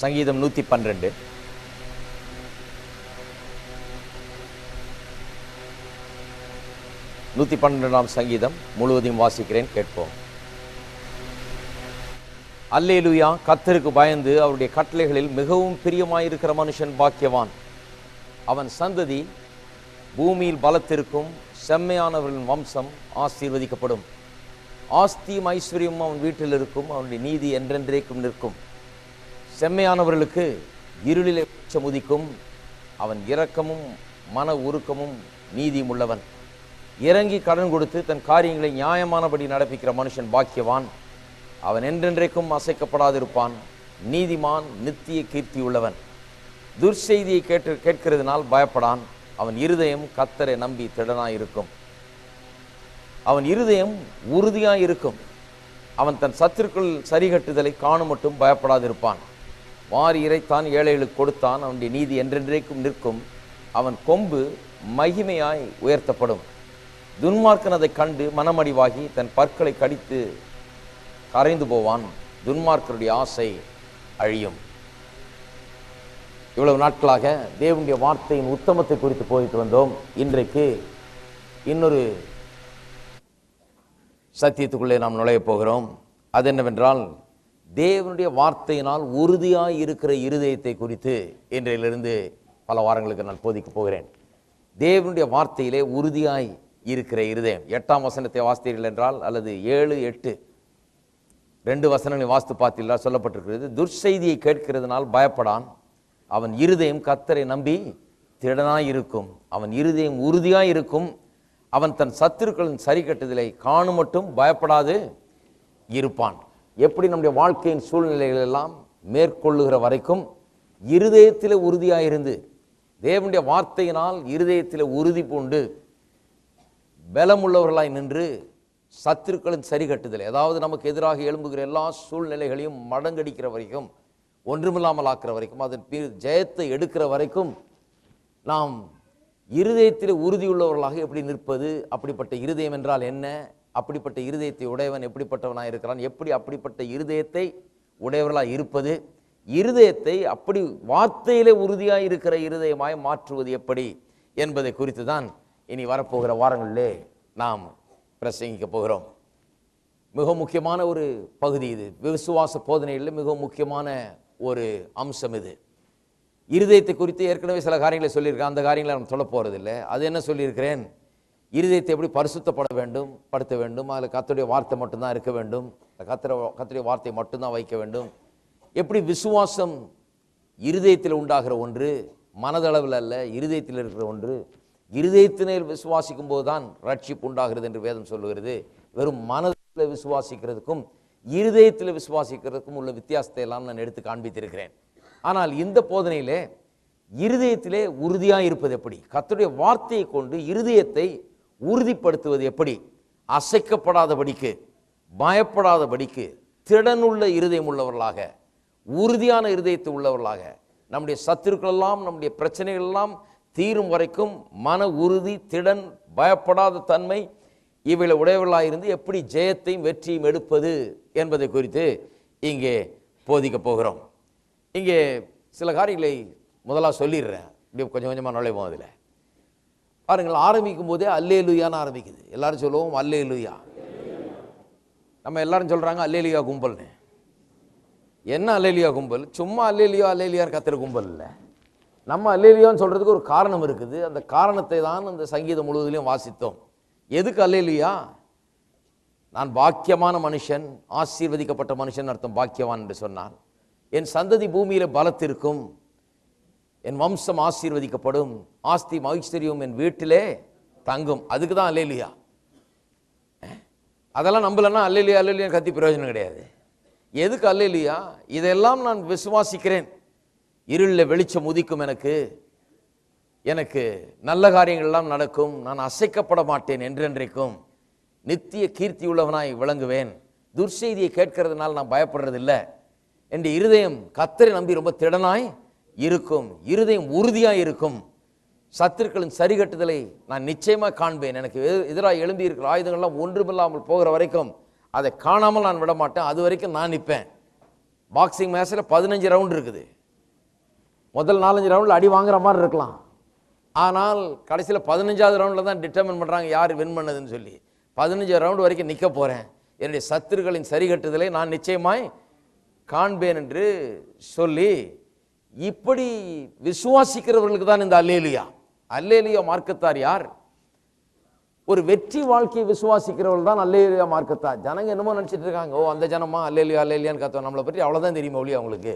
சங்கீதம் 112. சங்கீதம் முழுவதையும் வாசிக்கிறேன், கேட்போம். அல்லேலூயா. கர்த்தருக்கு பயந்து அவருடைய கட்டளைகளில் மிகவும் பிரியமாயிருக்கிற மனுஷன் பாக்கியவான். அவன் சந்ததி பூமியில் பலத்திருக்கும், செம்மையானவர்களின் வம்சம் ஆசீர்வதிக்கப்படும். ஆஸ்தியும் ஐஸ்வர்யமும் அவன் வீட்டில் இருக்கும், அவனுடைய நீதி என்றென்றைக்கும் நிற்கும். செம்மையானவர்களுக்கு இருளிலே வெளிச்சம் உதிக்கும். அவன் இரக்கமும் மன உருக்கமும் நீதியும் உள்ளவன். இறங்கி கடன் கொடுத்து தன் காரியங்களை நியாயமானபடி நடப்பிக்கிற மனுஷன் பாக்கியவான். அவன் என்றென்றைக்கும் அசைக்கப்படாதிருப்பான். நீதிமான் நித்திய கீர்த்தி உள்ளவன். துர்செய்தியை கேட்கிறதுனால் பயப்படான். அவன் இருதயம் கர்த்தரை நம்பி திடனாயிருக்கும். அவன் இருதயம் உறுதியாயிருக்கும். அவன் தன் சத்துருக்கள் சரிகட்டுதலை காணும் மட்டும் பயப்படாதிருப்பான். வாரி இறைத்தான், ஏழைகளுக்கு கொடுத்தான். அவனுடைய நீதி என்றென்றைக்கும் நிற்கும். அவன் கொம்பு மகிமையாய் உயர்த்தப்படும். துன்மார்க்கன் அதை கண்டு மனமடிவாகி தன் பற்களை கடித்து கரைந்து போவான். துன்மார்க்கருடைய ஆசை அழியும். இவ்வளவு நாட்களாக தேவனுடைய வார்த்தையின் உத்தமத்தை குறித்து போயிட்டு வந்தோம். இன்றைக்கு இன்னொரு சத்தியத்துக்குள்ளே நாம் நுழைய போகிறோம். அது என்னவென்றால், தேவனுடைய வார்த்தையினால் உறுதியாய் இருக்கிற இருதயத்தை குறித்து இன்றையிலிருந்து பல வாரங்களுக்கு நான் போதிக்க போகிறேன். தேவனுடைய வார்த்தையிலே உறுதியாய் இருக்கிற இருதயம். 8ஆம் வசனத்தை வாசித்தீர்கள் என்றால், அல்லது 7, 8 2 வசனங்களை வாசித்து பார்த்தீர்களா, சொல்லப்பட்டிருக்கிறது, துர்செய்தியை கேட்கிறதுனால் பயப்படான். அவன் இருதயம் கர்த்தரை நம்பி திடனாயிருக்கும். அவன் இருதயம் உறுதியாயிருக்கும். அவன் தன் சத்துருக்களின் சரி கட்டுதலை காணும் மட்டும் பயப்படாது இருப்பான். எப்படி நம்முடைய வாழ்க்கையின் சூழ்நிலைகள் எல்லாம் மேற்கொள்ளுகிற வரைக்கும் இருதயத்தில் உறுதியாயிருந்து, தேவனுடைய வார்த்தையினால் இருதயத்தில் உறுதி பூண்டு பலமுள்ளவர்களாய் நின்று சத்துருக்களின் சரி கட்டுதலை, அதாவது நமக்கு எதிராக எழும்புகிற எல்லா சூழ்நிலைகளையும் மடங்கடிக்கிற வரைக்கும், ஒன்றுமில்லாமல் ஆக்கிற வரைக்கும், அதன் ஜெயத்தை எடுக்கிற வரைக்கும் நாம் இருதயத்தில் உறுதியுள்ளவர்களாக எப்படி நிற்பது? அப்படிப்பட்ட இருதயம் என்றால் என்ன? அப்படிப்பட்ட இருதயத்தை உடையவன் எப்படிப்பட்டவனாக இருக்கிறான்? எப்படி அப்படிப்பட்ட இருதயத்தை உடையவர்களாக இருப்பது? இருதயத்தை அப்படி வார்த்தையிலே உறுதியாக இருக்கிற இருதயமாய் மாற்றுவது எப்படி என்பதை குறித்து தான் இனி வரப்போகிற வாரங்களிலே நாம் பிரசங்கிக்க போகிறோம். மிக முக்கியமான ஒரு பகுதி இது. விசுவாச போதனையில் மிக முக்கியமான ஒரு அம்சம் இது. இருதயத்தை குறித்து ஏற்கனவே சில காரியங்களை சொல்லியிருக்கேன். அந்த காரியங்களை நான் சொல்ல போகிறதில்லை. அது என்ன சொல்லியிருக்கிறேன்? இருதயத்தை எப்படி பரிசுத்தப்பட வேண்டும், படுத்த வேண்டும், அதில் கர்த்தருடைய வார்த்தை மட்டும்தான் இருக்க வேண்டும், கர்த்தருடைய வார்த்தை மட்டும்தான் வைக்க வேண்டும். எப்படி விசுவாசம் இருதயத்தில் உண்டாகிற ஒன்று, மனதளவில் அல்ல, இருதயத்தில் இருக்கிற ஒன்று. இருதயத்தினர் விசுவாசிக்கும் போது தான் ரட்சிப்பு உண்டாகிறது என்று வேதம் சொல்லுகிறது. வெறும் மனதில் விசுவாசிக்கிறதுக்கும் இருதயத்தில் விசுவாசிக்கிறதுக்கும் உள்ள வித்தியாசத்தை எல்லாம் நான் எடுத்து காண்பித்திருக்கிறேன். ஆனால் இந்த போதனையிலே இருதயத்திலே உறுதியாக இருப்பது எப்படி, கர்த்தருடைய வார்த்தையை கொண்டு இருதயத்தை உறுதிப்படுத்துவது எப்படி, அசைக்கப்படாதபடிக்கு, பயப்படாதபடிக்கு, திடனுள்ள இருதயம் உள்ளவர்களாக, உறுதியான இருதயத்தை உள்ளவர்களாக, நம்முடைய சத்துருக்கள் எல்லாம், நம்முடைய பிரச்சனைகள் எல்லாம் தீரும் வரைக்கும் மன உறுதி, திடன், பயப்படாத தன்மை இவைகளை உடையவர்களாக இருந்து எப்படி ஜெயத்தையும் வெற்றியும் எடுப்பது என்பதை குறித்து இங்கே போதிக்க போகிறோம். இங்கே சில காரியங்களை முதலாக சொல்லிடுறேன். இப்படி கொஞ்சம் கொஞ்சமாக நுழைவோம். அதில் பாருங்கள், ஆரம்பிக்கும் போதே அல்லேலூயான்னு ஆரம்பிக்குது. எல்லாரும் சொல்லுவோம் அல்லேலூயா. நம்ம எல்லாரும் சொல்கிறாங்க அல்லேலூயா கும்பல்னு. என்ன அல்லேலூயா கும்பல்? சும்மா அல்லேலூயா அல்லேலூயான்னு கத்துற கும்பல் இல்லை. நம்ம அல்லேலூயான்னு சொல்கிறதுக்கு ஒரு காரணம் இருக்குது. அந்த காரணத்தை தான் அந்த சங்கீதம் முழுவதிலையும் வாசித்தோம். எதுக்கு அல்லேலூயா? நான் பாக்கியமான மனுஷன், ஆசீர்வதிக்கப்பட்ட மனுஷன் அர்த்தம் பாக்கியவான் என்று சொன்னான். என் சந்ததி பூமியில் பலத்திருக்கும், என் வம்சம் ஆசீர்வதிக்கப்படும், ஆஸ்தி ஐஸ்வர்யம் என் வீட்டிலே தங்கும். அதுக்கு தான் அல்லேலூயா. அதெல்லாம் நம்பலன்னா அல்லேலூயா அல்லேலூயா கத்தி பிரயோஜனம் கிடையாது. எதுக்கு அல்லேலூயா? இதெல்லாம் நான் விசுவாசிக்கிறேன். இருளில் வெளிச்சம் உதிக்கும், எனக்கு நல்ல காரியங்கள்லாம் நடக்கும், நான் அசைக்கப்பட மாட்டேன், என்றென்றைக்கும் நித்திய கீர்த்தி உள்ளவனாய் விளங்குவேன், துர்செய்தியை கேட்கறதுனால நான் பயப்படுறதில்லை, என் இருதயம் கர்த்தரை நம்பி ரொம்ப திடனாய் இருக்கும், இருதயம் உறுதியாய் இருக்கும், சத்துருக்களின் சரிகட்டுதலை நான் நிச்சயமாக காண்பேன், எனக்கு எதிராக எழும்பி இருக்கிற ஆயுதங்கள்லாம் ஒன்றுமில்லாமல் போகிற வரைக்கும் அதை காணாமல் நான் விட மாட்டேன், அது வரைக்கும் நான் நிற்பேன். பாக்ஸிங் மேட்ச்சில் 15 ரவுண்ட் இருக்குது. முதல் 4-5 ரவுண்டில் அடி வாங்குற மாதிரி இருக்கலாம். ஆனால் கடைசியில் 15வது ரவுண்டில் தான் டிட்டர்மின் பண்ணுறாங்க யார் வின் பண்ணதுன்னு சொல்லி. 15 ரவுண்டு வரைக்கும் நிற்க போகிறேன், என்னுடைய சத்துருக்களின் சரிகட்டுதலை நான் நிச்சயமாய் காண்பேன் என்று சொல்லி, இப்படி விசுவாசிக்கிறவர்களுக்கு தான் இந்த அல்லேலுயா. அல்லேலுயா மார்க்கத்தார் யார்? ஒரு வெற்றி வாழ்க்கையை விசுவாசிக்கிறவர்கள் தான் அல்லேலுயா மார்க்கத்தார். ஜனங்க என்னமோ நினச்சிட்டு இருக்காங்க, ஓ அந்த ஜனமா அல்லேலுயா அல்லேலுயான்னு கத்தோம், நம்மளை பற்றி அவ்வளோதான் தெரியுமா ஒழிய அவங்களுக்கு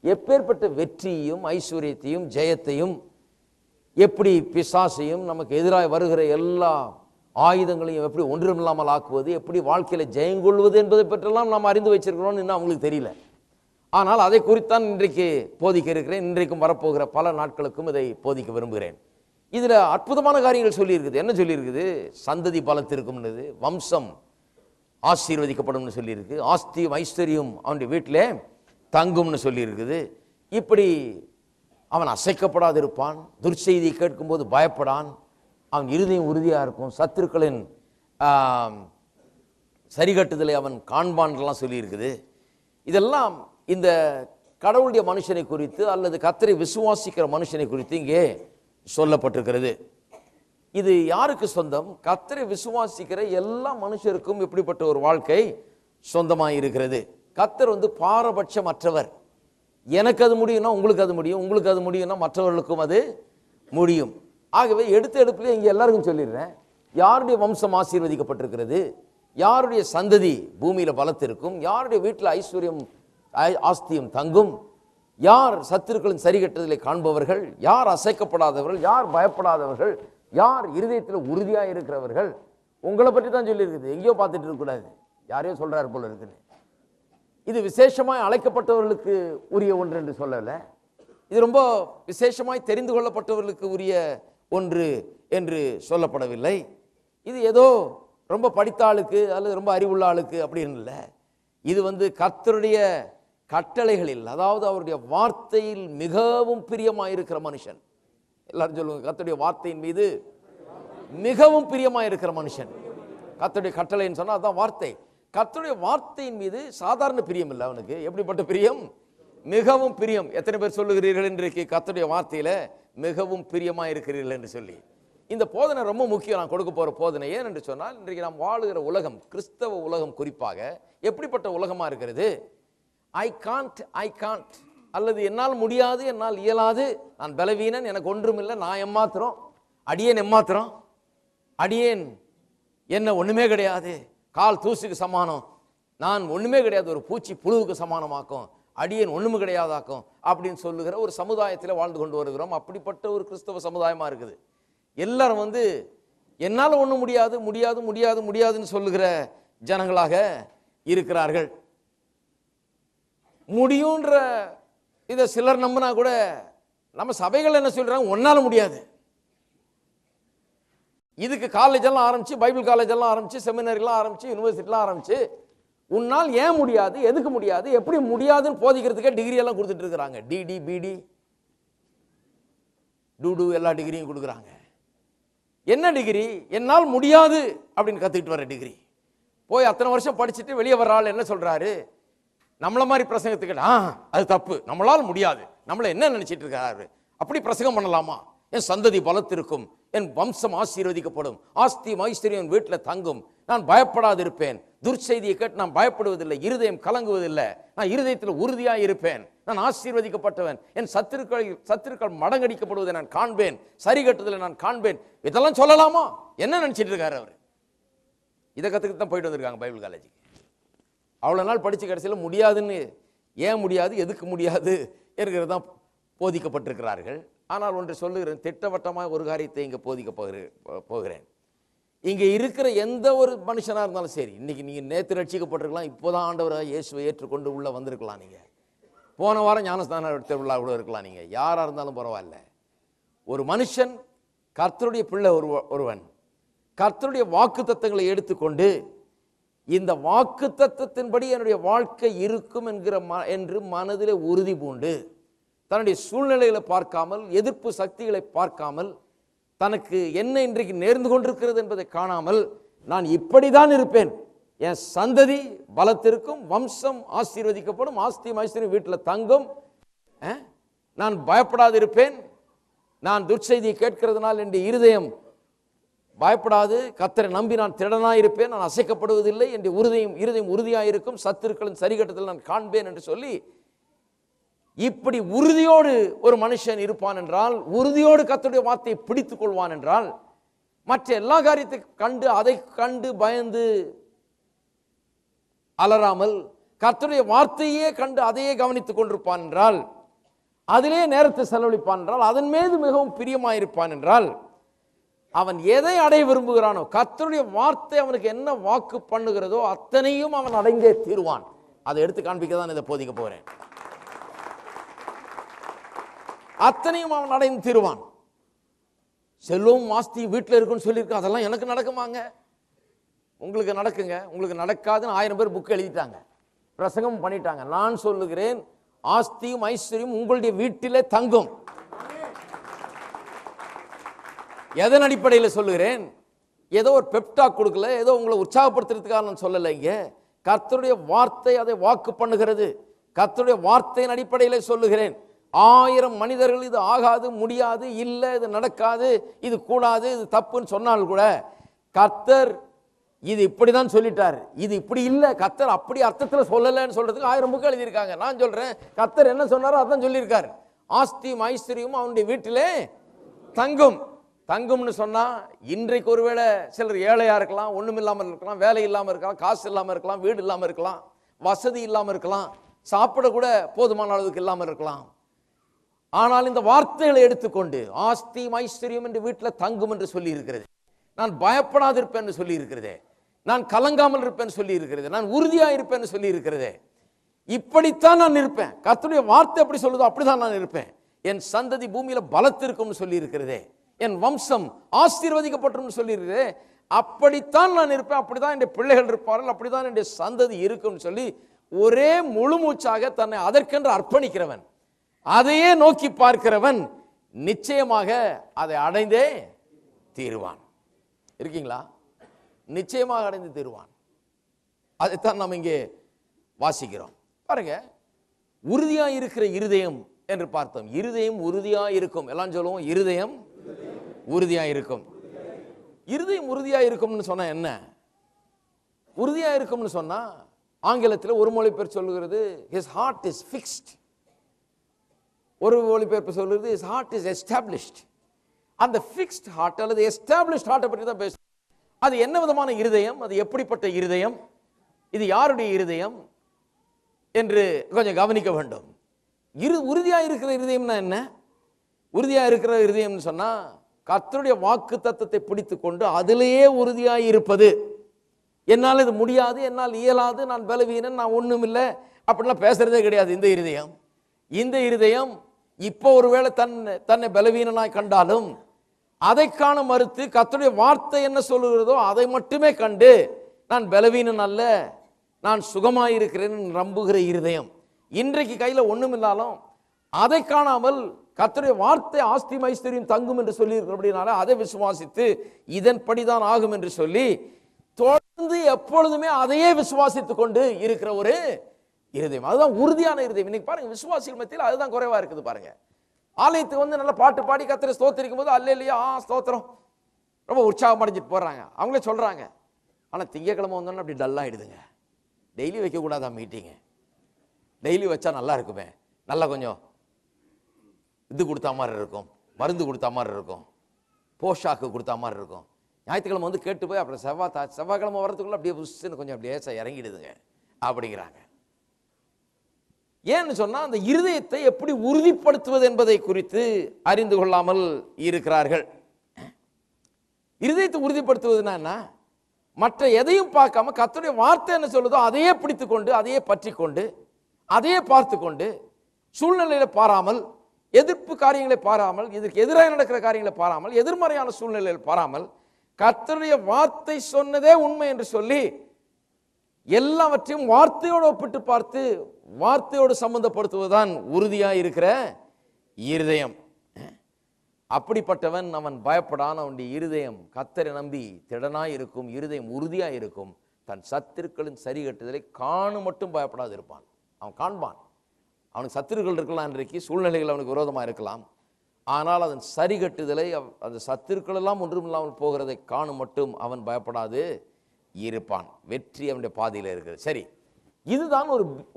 எப்பேற்பட்ட வெற்றியும் ஐஸ்வர்யத்தையும் ஜெயத்தையும், எப்படி பிசாசையும் நமக்கு எதிராக வருகிற எல்லா ஆயுதங்களையும் எப்படி ஒன்றுமில்லாமல் ஆக்குவது, எப்படி வாழ்க்கையில் ஜெயங்கொள்வது என்பதை பற்றெல்லாம் நாம் அறிந்து வச்சிருக்கிறோம்னு இன்னும் அவங்களுக்கு தெரியல. ஆனால் அதை குறித்தான் இன்றைக்கு போதிக்க இருக்கிறேன். இன்றைக்கும் வரப்போகிற பல நாட்களுக்கும் இதை போதிக்க விரும்புகிறேன். இதில் அற்புதமான காரியங்கள் சொல்லியிருக்குது. என்ன சொல்லியிருக்குது? சந்ததி பலத்திற்கும்னது, வம்சம் ஆசீர்வதிக்கப்படும்னு சொல்லியிருக்கு, ஆஸ்தியும் ஐஸ்வர்யம் அவனுடைய வீட்டிலே தங்கும்னு சொல்லியிருக்குது. இப்படி அவன் அசைக்கப்படாது இருப்பான், துர்ச்செய்தியை கேட்கும்போது பயப்படான், அவன் இருதயம் உறுதியாக இருக்கும், சத்துருக்களின் சரிகட்டுதலை அவன் காண்பான்லாம் சொல்லியிருக்குது. இதெல்லாம் இந்த கடவுளுடைய மனுஷனை குறித்து அல்லது கர்த்தரை விசுவாசிக்கிற மனுஷனை குறித்து இங்கே சொல்லப்பட்டிருக்கிறது. இது யாருக்கு சொந்தம்? கர்த்தரை விசுவாசிக்கிற எல்லா மனுஷருக்கும் இப்படிப்பட்ட ஒரு வாழ்க்கை சொந்தமாக இருக்கிறது. கர்த்தர் பாரபட்சமற்றவர். எனக்கு அது முடியும்னா உங்களுக்கு அது முடியும், உங்களுக்கு அது முடியும்னா மற்றவர்களுக்கும் அது முடியும். ஆகவே எடுப்பிலே இங்கே எல்லாருக்கும் சொல்லிடுறேன், யாருடைய வம்சம் ஆசீர்வதிக்கப்பட்டிருக்கிறது, யாருடைய சந்ததி பூமியில் பலத்திருக்கும், யாருடைய வீட்டில் ஐஸ்வர்யம் ஆஸ்தியும் தங்கும், யார் சத்துருக்களின் சரிகட்டுதலை காண்பவர்கள், யார் அசைக்கப்படாதவர்கள், யார் பயப்படாதவர்கள், யார் இருதயத்தில் உறுதியாக இருக்கிறவர்கள். உங்களை பற்றி தான் சொல்லியிருக்குது, எங்கேயோ பார்த்துட்டு இருக்கக்கூடாது, யாரையோ சொல்கிறார் போல இருக்குது. இது விசேஷமாய் அழைக்கப்பட்டவர்களுக்கு உரிய ஒன்று என்று சொல்லலை, இது ரொம்ப விசேஷமாய் தெரிந்து கொள்ளப்பட்டவர்களுக்கு உரிய ஒன்று என்று சொல்லப்படவில்லை. இது ஏதோ ரொம்ப படித்த ஆளுக்கு அல்லது ரொம்ப அறிவுள்ள ஆளுக்கு அப்படின்னு இல்லை. இது கர்த்தருடைய கட்டளைகளில், அதாவது அவருடைய வார்த்தையில் மிகவும் பிரியமாயிருக்கிற மனுஷன். எல்லாரும் சொல்லுங்க, கர்த்தருடைய வார்த்தையின் மீது மிகவும் பிரியமாயிருக்கிற மனுஷன். கர்த்தருடைய கட்டளைன்னு சொன்னா அதான் வார்த்தை. கர்த்தருடைய வார்த்தையின் மீது சாதாரண பிரியம் இல்லை அவனுக்கு. எப்படிப்பட்ட பிரியம்? மிகவும் பிரியம். எத்தனை பேர் சொல்லுகிறீர்கள் இன்றைக்கு கர்த்தருடைய வார்த்தையில மிகவும் பிரியமா இருக்கிறீர்கள் என்று சொல்லி? இந்த போதனை ரொம்ப முக்கியம். நான் கொடுக்க போற போதனை ஏன் என்று சொன்னால், இன்றைக்கு நாம் வாழுகிற உலகம், கிறிஸ்தவ உலகம் குறிப்பாக எப்படிப்பட்ட உலகமா இருக்கிறது? ஐ காண்ட் அல்லது என்னால் முடியாது, என்னால் இயலாது, நான் பலவீனன், எனக்கு ஒன்றுமில்லை, நான் எம்மாத்திரம், அடியேன் எம்மாத்திரம், அடியேன் என்ன ஒண்ணுமே கிடையாது, கால் தூசுக்கு சமானம், நான் ஒண்ணுமே கிடையாது, ஒரு பூச்சி புழுவுக்கு சமானமாக்கும், அடியேன் ஒண்ணுமே கிடையாதாக்கும் அப்படின்னு சொல்லுகிற ஒரு சமுதாயத்தில் வாழ்ந்து கொண்டு வருகிறோம். அப்படிப்பட்ட ஒரு கிறிஸ்தவ சமுதாயமா இருக்குது. எல்லாரும் என்னால் ஒன்றும் முடியாது முடியாது முடியாது முடியாதுன்னு சொல்லுகிற ஜனங்களாக இருக்கிறார்கள். முடியுன்ற இதை சிலர் நம்பினா கூட நம்ம சபைகள் என்ன சொல்றாங்க? ஒன்னால முடியாது. இதுக்கு காலேஜ் எல்லாம் ஆரம்பிச்சு, பைபிள் காலேஜ் எல்லாம் ஆரம்பிச்சு, செமினரிலாம் ஆரம்பிச்சு, யூனிவர்சிட்டிலாம் ஆரம்பிச்சு, உன்னால் ஏன் முடியாது, எதுக்கு முடியாது, எப்படி முடியாதுன்னு போதிக்கிறதுக்கே டிகிரி எல்லாம் கொடுத்துட்டு இருக்கிறாங்க. டிடி பிடி டூடு எல்லா டிகிரியும் கொடுக்குறாங்க. என்ன டிகிரி? என்னால் முடியாது அப்படின்னு கத்துக்கிட்டு வர டிகிரி. போய் அத்தனை வருஷம் படிச்சுட்டு வெளியே வர்ற ஆள் என்ன சொல்றாரு? நம்மள மாதிரி பிரசங்கத்துக்கு அது தப்பு, நம்மளால் முடியாது, நம்மள என்ன நினைச்சிட்டு இருக்காரு, அப்படி பிரசங்கம் பண்ணலாமா? என் சந்ததி பலத்திருக்கும், என் வம்சம் ஆசீர்வதிக்கப்படும், ஆஸ்தியும் ஐஸ்வர்யம் வீட்டில் தங்கும், நான் பயப்படாது இருப்பேன், துர்ச்செய்தியை கேட்டு நான் பயப்படுவதில்லை, இருதயம் கலங்குவதில்லை, நான் இருதயத்தில் உறுதியாக இருப்பேன், நான் ஆசீர்வதிக்கப்பட்டவன், என் சத்துருக்கள் மடங்கடிக்கப்படுவதை நான் காண்பேன், சரி கட்டுதலை நான் காண்பேன். இதெல்லாம் சொல்லலாமா? என்ன நினைச்சிட்டு இருக்காரு அவர்? இதை கற்றுக்கிட்டு தான் போயிட்டு வந்திருக்காங்க பைபிள் காலேஜுக்கு. அவ்வளோ நாள் படித்து கடைசியில் முடியாதுன்னு, ஏன் முடியாது, எதுக்கு முடியாது என்கிறது தான் போதிக்கப்பட்டிருக்கிறார்கள். ஆனால் ஒன்று சொல்லுகிறேன், திட்டவட்டமாக ஒரு காரியத்தை இங்கே போதிக்க போகிறேன். இங்கே இருக்கிற எந்த ஒரு மனுஷனாக இருந்தாலும் சரி, இன்னைக்கு நீங்கள் நேற்று ரட்சிக்கப்பட்டிருக்கலாம், இப்போதான் ஆண்டவராக இயேசுவை ஏற்றுக்கொண்டு உள்ளே வந்திருக்கலாம், நீங்கள் போன வாரம் ஞானஸ்தான திருவிழா கூட இருக்கலாம், நீங்கள் யாராக இருந்தாலும் பரவாயில்ல. ஒரு மனுஷன் கர்த்தருடைய பிள்ளை ஒருவன் கர்த்தருடைய வாக்கு தத்தங்களை எடுத்துக்கொண்டு, இந்த வாக்கு தத்தத்தின்படி என்னுடைய வாழ்க்கை இருக்கும் என்று மனதிலே உறுதி பூண்டு, தன்னுடைய சூழ்நிலைகளை பார்க்காமல், எதிர்ப்பு சக்திகளை பார்க்காமல், தனக்கு என்ன இன்றைக்கு நேர்ந்து கொண்டிருக்கிறது என்பதை காணாமல், நான் இப்படிதான் இருப்பேன், என் சந்ததி பலத்திற்கும், வம்சம் ஆசீர்வதிக்கப்படும், ஆஸ்தியும் ஐஸ்வர்யம் வீட்டில் தங்கும், நான் பயப்படாது இருப்பேன். நான் துர்ச்செய்தியை கேட்கிறதுனால் என் இருதயம் பயப்படாது, கர்த்தரை நம்பி நான் திடனாய் இருப்பேன், நான் அசைக்கப்படுவதில்லை, என் இருதயம் உறுதியாயிருக்கும், சத்துருக்களின் சரிகட்டத்தில் நான் காண்பேன் என்று சொல்லி, இப்படி உறுதியோடு ஒரு மனுஷன் இருப்பான் என்றால், உறுதியோடு கர்த்தருடைய வார்த்தையை பிடித்துக் கொள்வான் என்றால், மற்ற எல்லா காரியத்தை கண்டு அதை கண்டு பயந்து அலறாமல் கர்த்தருடைய வார்த்தையே கண்டு அதையே கவனித்துக் கொண்டிருப்பான் என்றால், அதிலே நேரத்தை செலவழிப்பான் என்றால், அதன் மீது மிகவும் பிரியமாயிருப்பான் என்றால், அவன் எதை அடைய விரும்புகிறானோ, கர்த்தருடைய வார்த்தை அவனுக்கு என்ன வாக்கு பண்ணுகிறதோ அத்தனையும் அவன் அடைந்தே தீருவான். அதை எடுத்து காண்பிக்க தான் இதை போதிக்க போறேன். அத்தனையும் அவன் அடைந்து தீருவான். செல்வம் ஆஸ்தி வீட்டில் இருக்குன்னு சொல்லியிருக்க, அதெல்லாம் எனக்கு நடக்குமாங்க? உங்களுக்கு நடக்குங்க. உங்களுக்கு நடக்காதுன்னு 1000 பேர் புக் எழுதிட்டாங்க, பிரசங்கம் பண்ணிட்டாங்க. நான் சொல்லுகிறேன், ஆஸ்தியும் ஐஸ்வர்யம் உங்களுடைய வீட்டிலே தங்கும். எதன் அடிப்படையில் சொல்லுகிறேன்? ஏதோ ஒரு பெப்டாக் கொடுக்கல, ஏதோ உங்களை உற்சாகப்படுத்துறதுக்காக நான் சொல்லலை. இங்கே கர்த்தருடைய வார்த்தை அதை வாக்கு பண்ணுகிறது. கர்த்தருடைய வார்த்தையின் அடிப்படையில் சொல்லுகிறேன். 1000 மனிதர்கள் இது ஆகாது, முடியாது, இல்லை, இது நடக்காது, இது கூடாது, இது தப்புன்னு சொன்னால் கூட, கர்த்தர் இது இப்படிதான் சொல்லிட்டார், இது இப்படி இல்லை, கர்த்தர் அப்படி அர்த்தத்தில் சொல்லலைன்னு சொல்றதுக்கு 1000 புக்கு எழுதியிருக்காங்க. நான் சொல்றேன், கர்த்தர் என்ன சொன்னாரோ அதான் சொல்லியிருக்காரு. ஆஸ்தியும் ஐஸ்வர்யமும் அவனுடைய வீட்டிலே தங்கும். தங்கும்னு சொன்னா, இன்றைக்கு ஒருவேளை சிலர் ஏழையா இருக்கலாம், ஒண்ணும் இல்லாமல் இருக்கலாம், வேலை இல்லாமல் இருக்கலாம், காசு இல்லாமல் இருக்கலாம், வீடு இல்லாமல் இருக்கலாம், வசதி இல்லாமல் இருக்கலாம், சாப்பிட கூட போதுமான அளவுக்கு இல்லாமல் இருக்கலாம். ஆனால் இந்த வார்த்தைகளை எடுத்துக்கொண்டு ஆஸ்தியும் ஐஸ்வர்யம் என்று வீட்டில் தங்கும் என்று சொல்லி இருக்கிறது, நான் பயப்படாது இருப்பேன் என்று சொல்லி இருக்கிறதே, நான் கலங்காமல் இருப்பேன் சொல்லி இருக்கிறது, நான் உறுதியா இருப்பேன் சொல்லி இருக்கிறதே, இப்படித்தான் நான் இருப்பேன். கர்த்தருடைய வார்த்தை எப்படி சொல்லுதோ அப்படிதான் நான் இருப்பேன். என் சந்ததி பூமியில பலத்திற்கும் சொல்லி இருக்கிறதே, என் வம்சம் ஆசீர்வதிக்கப்படும் சொல்லி இருக்கிறதே, அப்படித்தான் நான் இருப்பேன், அப்படிதான் என் பிள்ளைகள் இருப்பார்கள், அப்படிதான் என் சந்ததி இருக்கும் சொல்லி ஒரே முழு மூச்சாக தன்னை அதற்கென்று அர்ப்பணிக்கிறவன், அதையே நோக்கி பார்க்கிறவன் நிச்சயமாக அதை அடைந்தே தீருவான். இருக்கீங்களா? நிச்சயமாக அடைந்து தீருவான். அதைத்தான் நாம் இங்கே வாசிக்கிறோம். பாருங்க, உறுதியா இருக்கிற இருதயம் என்று பார்த்தோம். இருதயம் உறுதியா இருக்கும். எல்லாம் சொல்லுவோம், இருதயம் உறுதியா இருக்கும். இருதயம் உறுதியா இருக்கும்னு சொன்னா என்ன? உறுதியா இருக்கும்னு சொன்னா ஆங்கிலத்தில் ஒரு மொழிபெயர்ப்பு சொல்லுகிறது his heart is fixed. ஒரு மொழிபெயர்ப்பு சொல்லுகிறது his heart is established. அந்த ஃபிக்ஸ்ட் ஹார்ட் அல்லது எஸ்டாப்ளிஷ்ட் ஹார்ட்டை பற்றி தான் பேசும். அது என்ன விதமான இருதயம், அது எப்படிப்பட்ட இருதயம், இது யாருடைய இருதயம் என்று கொஞ்சம் கவனிக்க வேண்டும். உறுதியா இருக்கிற இருதயம்னா என்ன? உறுதியா இருக்கிற இருதயம்னு சொன்னா, கர்த்தருடைய வாக்கு தத்தத்தை பிடித்து கொண்டு அதிலேயே உறுதியாய் இருப்பது. என்னால் இது முடியாது, என்னால் இயலாது, நான் பலவீனன், நான் ஒண்ணும் இல்லை அப்படிலாம் பேசுறதே கிடையாது இந்த இருதயம். இந்த இருதயம் இப்போ ஒருவேளை தன்னை பலவீனனாய் கண்டாலும் அதை காண மறுத்து கர்த்தருடைய வார்த்தை என்ன சொல்லுகிறதோ அதை மட்டுமே கண்டு, நான் பலவீனன் அல்ல, நான் சுகமாயிருக்கிறேன் நம்புகிற இருதயம். இன்றைக்கு கையில ஒண்ணும் இல்லாலும் அதை காணாமல் கர்த்தருடைய வார்த்தை ஆஸ்தியும் ஐஸ்வர்யம் தங்கும் என்று சொல்லி இருக்கிறபடினால அதை விசுவாசித்து இதன்படிதான் ஆகும் என்று சொல்லி தொடர்ந்து எப்பொழுதுமே அதையே விசுவாசித்துக் கொண்டு இருக்கிற ஒரு இருதயம், அதுதான் உறுதியான இருதயம். இன்னைக்கு பாருங்க, விசுவாசிகள் மத்தியில் அதுதான் குறைவா இருக்குது. பாருங்க, ஆலயத்துக்கு வந்து நல்லா பாட்டு பாடி கர்த்தரை ஸ்தோத்திரிக்கும் போது அல்லேலூயா ஸ்தோத்திரம் ரொம்ப உற்சாகம் அடைஞ்சிட்டு போறாங்க, அவங்களே சொல்றாங்க. ஆனா திங்கக்கிழமை வந்தோன்னா அப்படி டல்லாயிடுதுங்க. டெய்லி வைக்கக்கூடாதா மீட்டிங்கு? டெய்லி வச்சா நல்லா இருக்குமே, நல்லா கொஞ்சம் இது கொடுத்தா மாதிரி இருக்கும், மருந்து கொடுத்தா மாதிரி இருக்கும், போஷாக்கு கொடுத்தா மாதிரி இருக்கும். ஞாயிற்றுக்கிழமை வந்து கேட்டு போய் அப்புறம் செவ்வாய்க்கிழமை வரதுக்குள்ள அப்படியே புஷ்ன்னு கொஞ்சம் அப்படியே இறங்கிடுதுங்க அப்படிங்கிறாங்க. ஏன்னு சொன்னா, அந்த இருதயத்தை எப்படி உறுதிப்படுத்துவது என்பதை குறித்து அறிந்து கொள்ளாமல் இருக்கிறார்கள். இருதயத்தை உறுதிப்படுத்துவதுன்னா என்ன? மற்ற எதையும் பார்க்காம கர்த்தருடைய வார்த்தை என்ன சொல்லுதோ அதையே பிடித்து கொண்டு, அதையே பற்றி கொண்டு, அதையே பார்த்து கொண்டு, சூழ்நிலையில பாராமல், எதிர்ப்பு காரியங்களை பாராமல், இதற்கு எதிராக நடக்கிற காரியங்களை பாராமல், எதிர்மறையான சூழ்நிலையில் பாராமல், கர்த்தருடைய வார்த்தை சொன்னதே உண்மை என்று சொல்லி எல்லாவற்றையும் வார்த்தையோடு ஒப்பிட்டு பார்த்து வார்த்தையோடு சம்பந்தப்படுத்துவதுதான் உறுதியாக இருக்கிற இருதயம். அப்படிப்பட்டவன் அவன் பயப்படான். அவனுடைய இருதயம் கர்த்தரை நம்பி திடனாய் இருக்கும், இருதயம் உறுதியாக இருக்கும், தன் சத்துருக்களின் சரி கட்டுதலை காணும் மட்டும் பயப்படாது இருப்பான். அவன் காண்பான். அவனுக்கு சத்துருக்கள் இருக்கலாம், இன்றைக்கு சூழ்நிலைகள் அவனுக்கு விரோதமாக இருக்கலாம். ஆனால் அதன் சரி கட்டுதலை, அந்த சத்துருக்கள் எல்லாம் ஒன்றுமில்லாமல் போகிறதை காணும் மட்டும் அவன் பயப்படாது இருப்பான். வெற்றி அவனுடைய பாதையில் இருக்கிறது. சரி, இதுதான்